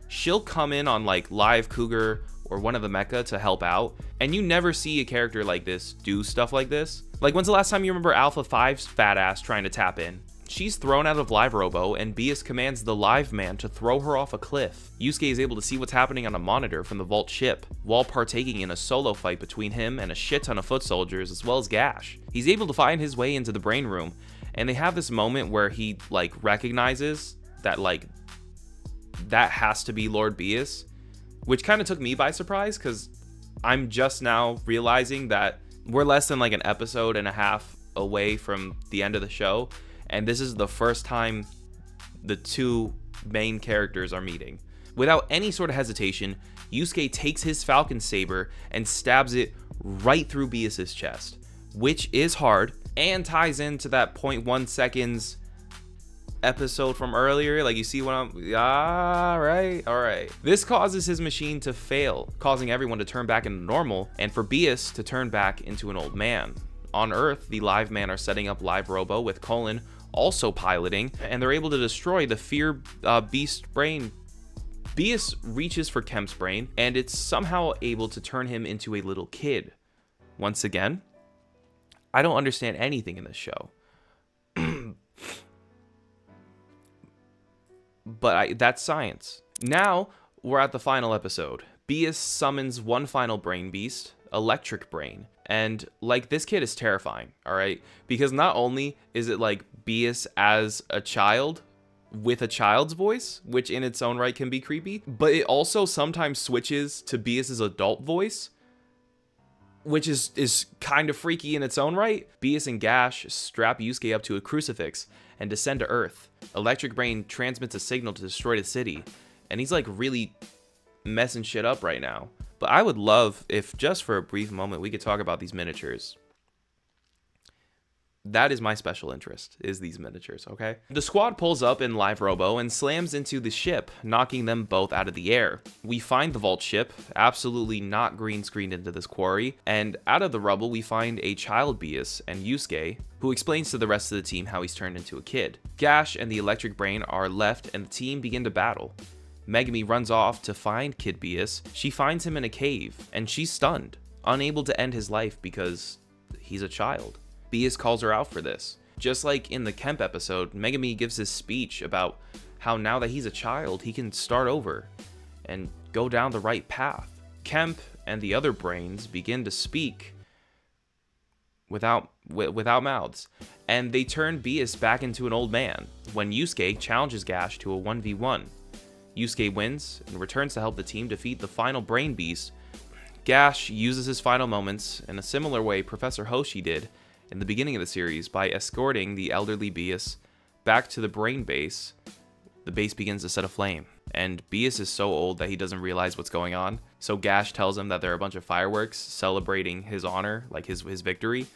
Speaker 2: she'll come in on like Live Cougar or one of the mecha to help out, and you never see a character like this do stuff like this. Like, when's the last time you remember Alpha 5's fat ass trying to tap in? She's thrown out of Live Robo, and Bias commands the Liveman to throw her off a cliff. Yusuke is able to see what's happening on a monitor from the Vault ship, while partaking in a solo fight between him and a shit ton of foot soldiers, as well as Gash. He's able to find his way into the brain room, and they have this moment where he, like, recognizes that, like, that has to be Lord Bias, which kind of took me by surprise, because I'm just now realizing that we're less than, like, an episode and a half away from the end of the show, and this is the first time the 2 main characters are meeting. Without any sort of hesitation, Yusuke takes his Falcon saber and stabs it right through Bias's chest, which is hard and ties into that 0.1 seconds episode from earlier. Like, you see what I'm... all right. This causes his machine to fail, causing everyone to turn back into normal, and for Bias to turn back into an old man. On Earth, the Liveman are setting up Live Robo with Colin also piloting, and they're able to destroy the Fear Beast brain. Bias reaches for Kemp's brain, and it's somehow able to turn him into a little kid. Once again, I don't understand anything in this show. But that's science. Now, we're at the final episode. Bias summons one final brain beast, Electric Brain. And like, this kid is terrifying, all right? Because not only is it like Beus as a child with a child's voice, which in its own right can be creepy, but it also sometimes switches to Beus's adult voice, which is kind of freaky in its own right. Beus and Gash strap Yusuke up to a crucifix and descend to Earth. Electric Brain transmits a signal to destroy the city, and he's like really messing shit up right now. But I would love if just for a brief moment we could talk about these miniatures. That is my special interest, is these miniatures, okay? The squad pulls up in Live Robo and slams into the ship, knocking them both out of the air. We find the vault ship, absolutely not green screened into this quarry, and out of the rubble we find a child Beus and Yusuke, who explains to the rest of the team how he's turned into a kid. Gash and the Electric Brain are left and the team begin to battle. Megumi runs off to find Kid Beus. She finds him in a cave, and she's stunned, unable to end his life because he's a child. Beus calls her out for this. Just like in the Kemp episode, Megumi gives this speech about how now that he's a child, he can start over and go down the right path. Kemp and the other brains begin to speak without mouths, and they turn Beus back into an old man when Yusuke challenges Gash to a 1v1. Yusuke wins and returns to help the team defeat the final brain beast. Gash uses his final moments in a similar way Professor Hoshi did in the beginning of the series by escorting the elderly Beus back to the brain base. The base begins to set aflame, and Beus is so old that he doesn't realize what's going on. So Gash tells him that there are a bunch of fireworks celebrating his honor, like his victory,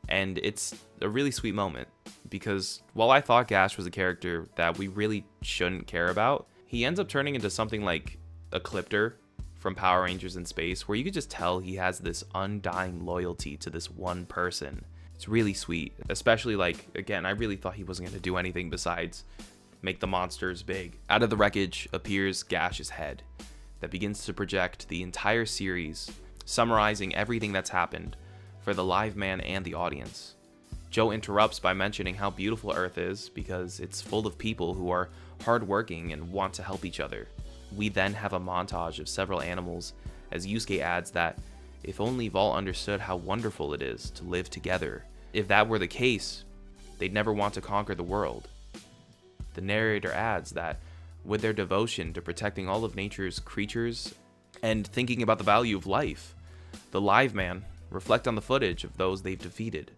Speaker 2: and it's a really sweet moment because while I thought Gash was a character that we really shouldn't care about, he ends up turning into something like a Clipter from Power Rangers in Space, where you could just tell he has this undying loyalty to this one person. It's really sweet, especially like, again, I really thought he wasn't going to do anything besides make the monsters big. Out of the wreckage appears Gash's head that begins to project the entire series, summarizing everything that's happened for the live man and the audience. Joe interrupts by mentioning how beautiful Earth is because it's full of people who are hardworking and want to help each other. We then have a montage of several animals as Yusuke adds that if only Vault understood how wonderful it is to live together. If that were the case, they'd never want to conquer the world. The narrator adds that with their devotion to protecting all of nature's creatures and thinking about the value of life, the live man reflect on the footage of those they've defeated.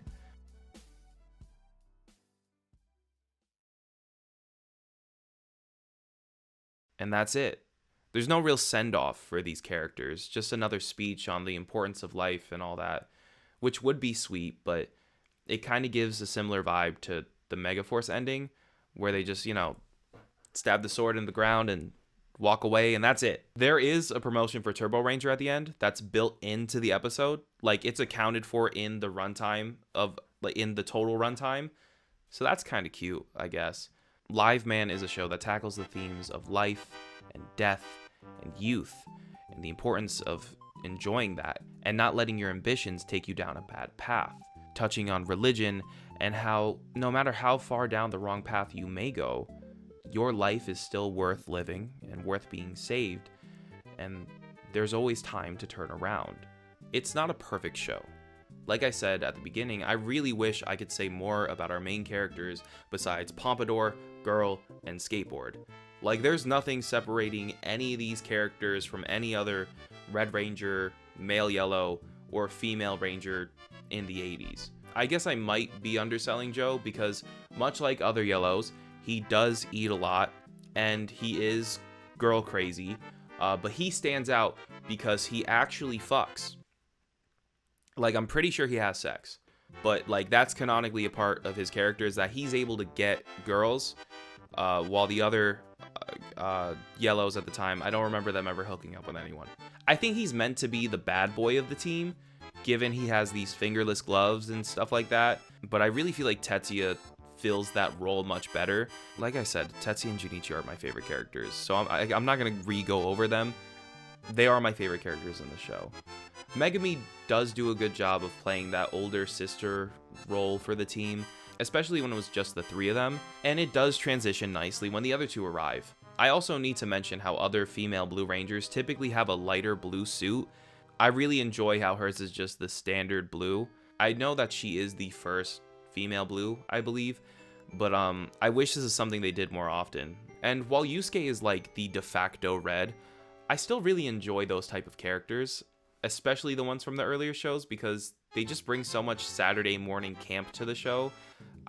Speaker 2: And that's it. There's no real send-off for these characters, just another speech on the importance of life and all that, which would be sweet, but it kind of gives a similar vibe to the Megaforce ending, where they just, you know, stab the sword in the ground and walk away, and that's it. There is a promotion for Turbo Ranger at the end that's built into the episode. Like, it's accounted for in the runtime of, like, in the total runtime, so that's kind of cute, I guess. Live Man is a show that tackles the themes of life and death and youth and the importance of enjoying that and not letting your ambitions take you down a bad path, touching on religion and how no matter how far down the wrong path you may go, your life is still worth living and worth being saved, and there's always time to turn around. It's not a perfect show. Like I said at the beginning, I really wish I could say more about our main characters besides Pompadour, Girl, and Skateboard. Like, there's nothing separating any of these characters from any other Red Ranger, Male Yellow, or Female Ranger in the 80s. I guess I might be underselling Joe because, much like other Yellows, he does eat a lot, and he is girl crazy, but he stands out because he actually fucks. Like, I'm pretty sure he has sex, but like that's canonically a part of his character, is that he's able to get girls, while the other Yellows at the time, I don't remember them ever hooking up with anyone. I think he's meant to be the bad boy of the team, given he has these fingerless gloves and stuff like that, but I really feel like Tetsuya fills that role much better. Like I said, Tetsuya and Junichi are my favorite characters, so I'm not going to re-go over them. They are my favorite characters in the show. Megumi does do a good job of playing that older sister role for the team, especially when it was just the three of them, and it does transition nicely when the other two arrive. I also need to mention how other female Blue Rangers typically have a lighter blue suit, I really enjoy how hers is just the standard blue. I know that she is the first female blue, I believe, but I wish this is something they did more often. And while Yusuke is like the de facto red, I still really enjoy those type of characters, especially the ones from the earlier shows, because they just bring so much Saturday morning camp to the show.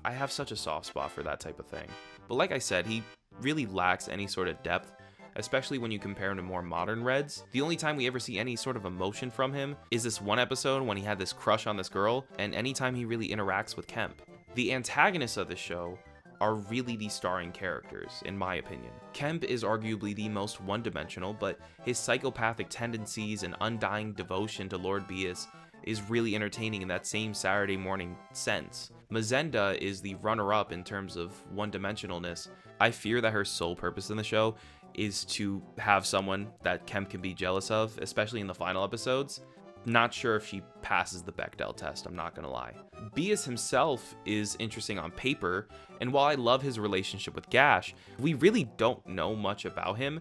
Speaker 2: I have such a soft spot for that type of thing. But like I said, he really lacks any sort of depth, especially when you compare him to more modern Reds. The only time we ever see any sort of emotion from him is this one episode when he had this crush on this girl, and anytime he really interacts with Kemp. The antagonists of the show are really the starring characters, in my opinion. Kemp is arguably the most one-dimensional, but his psychopathic tendencies and undying devotion to Lord Bias is really entertaining in that same Saturday morning sense. Mazenda is the runner-up in terms of one-dimensionalness. I fear that her sole purpose in the show is to have someone that Kemp can be jealous of, especially in the final episodes. Not sure if she passes the Bechdel test, I'm not gonna lie. Bias himself is interesting on paper, and while I love his relationship with Gash, we really don't know much about him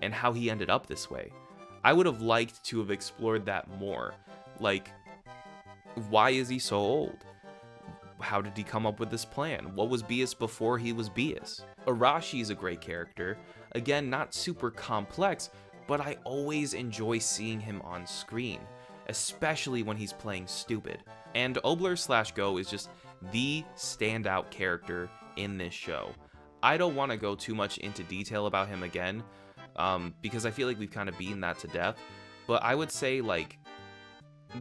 Speaker 2: and how he ended up this way. I would have liked to have explored that more. Like, why is he so old? How did he come up with this plan? What was Bias before he was Bias? Arashi is a great character. Again, not super complex, but I always enjoy seeing him on screen, especially when he's playing stupid. And Obler/Go is just the standout character in this show. I don't want to go too much into detail about him again, because I feel like we've kind of beaten that to death, but I would say, like,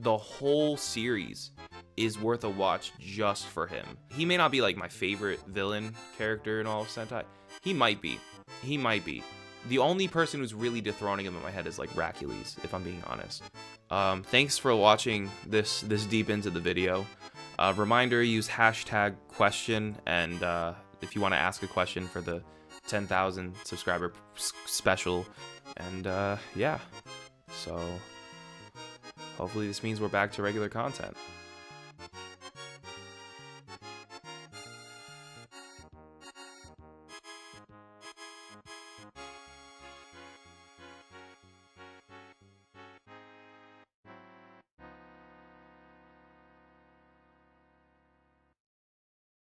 Speaker 2: the whole series is worth a watch just for him. He may not be like my favorite villain character in all of Sentai. He might be. He might be. The only person who's really dethroning him in my head is like Racules, if I'm being honest. Thanks for watching this deep into the video. Reminder, use hashtag question, and if you want to ask a question for the 10,000 subscriber special. And yeah, so hopefully this means we're back to regular content.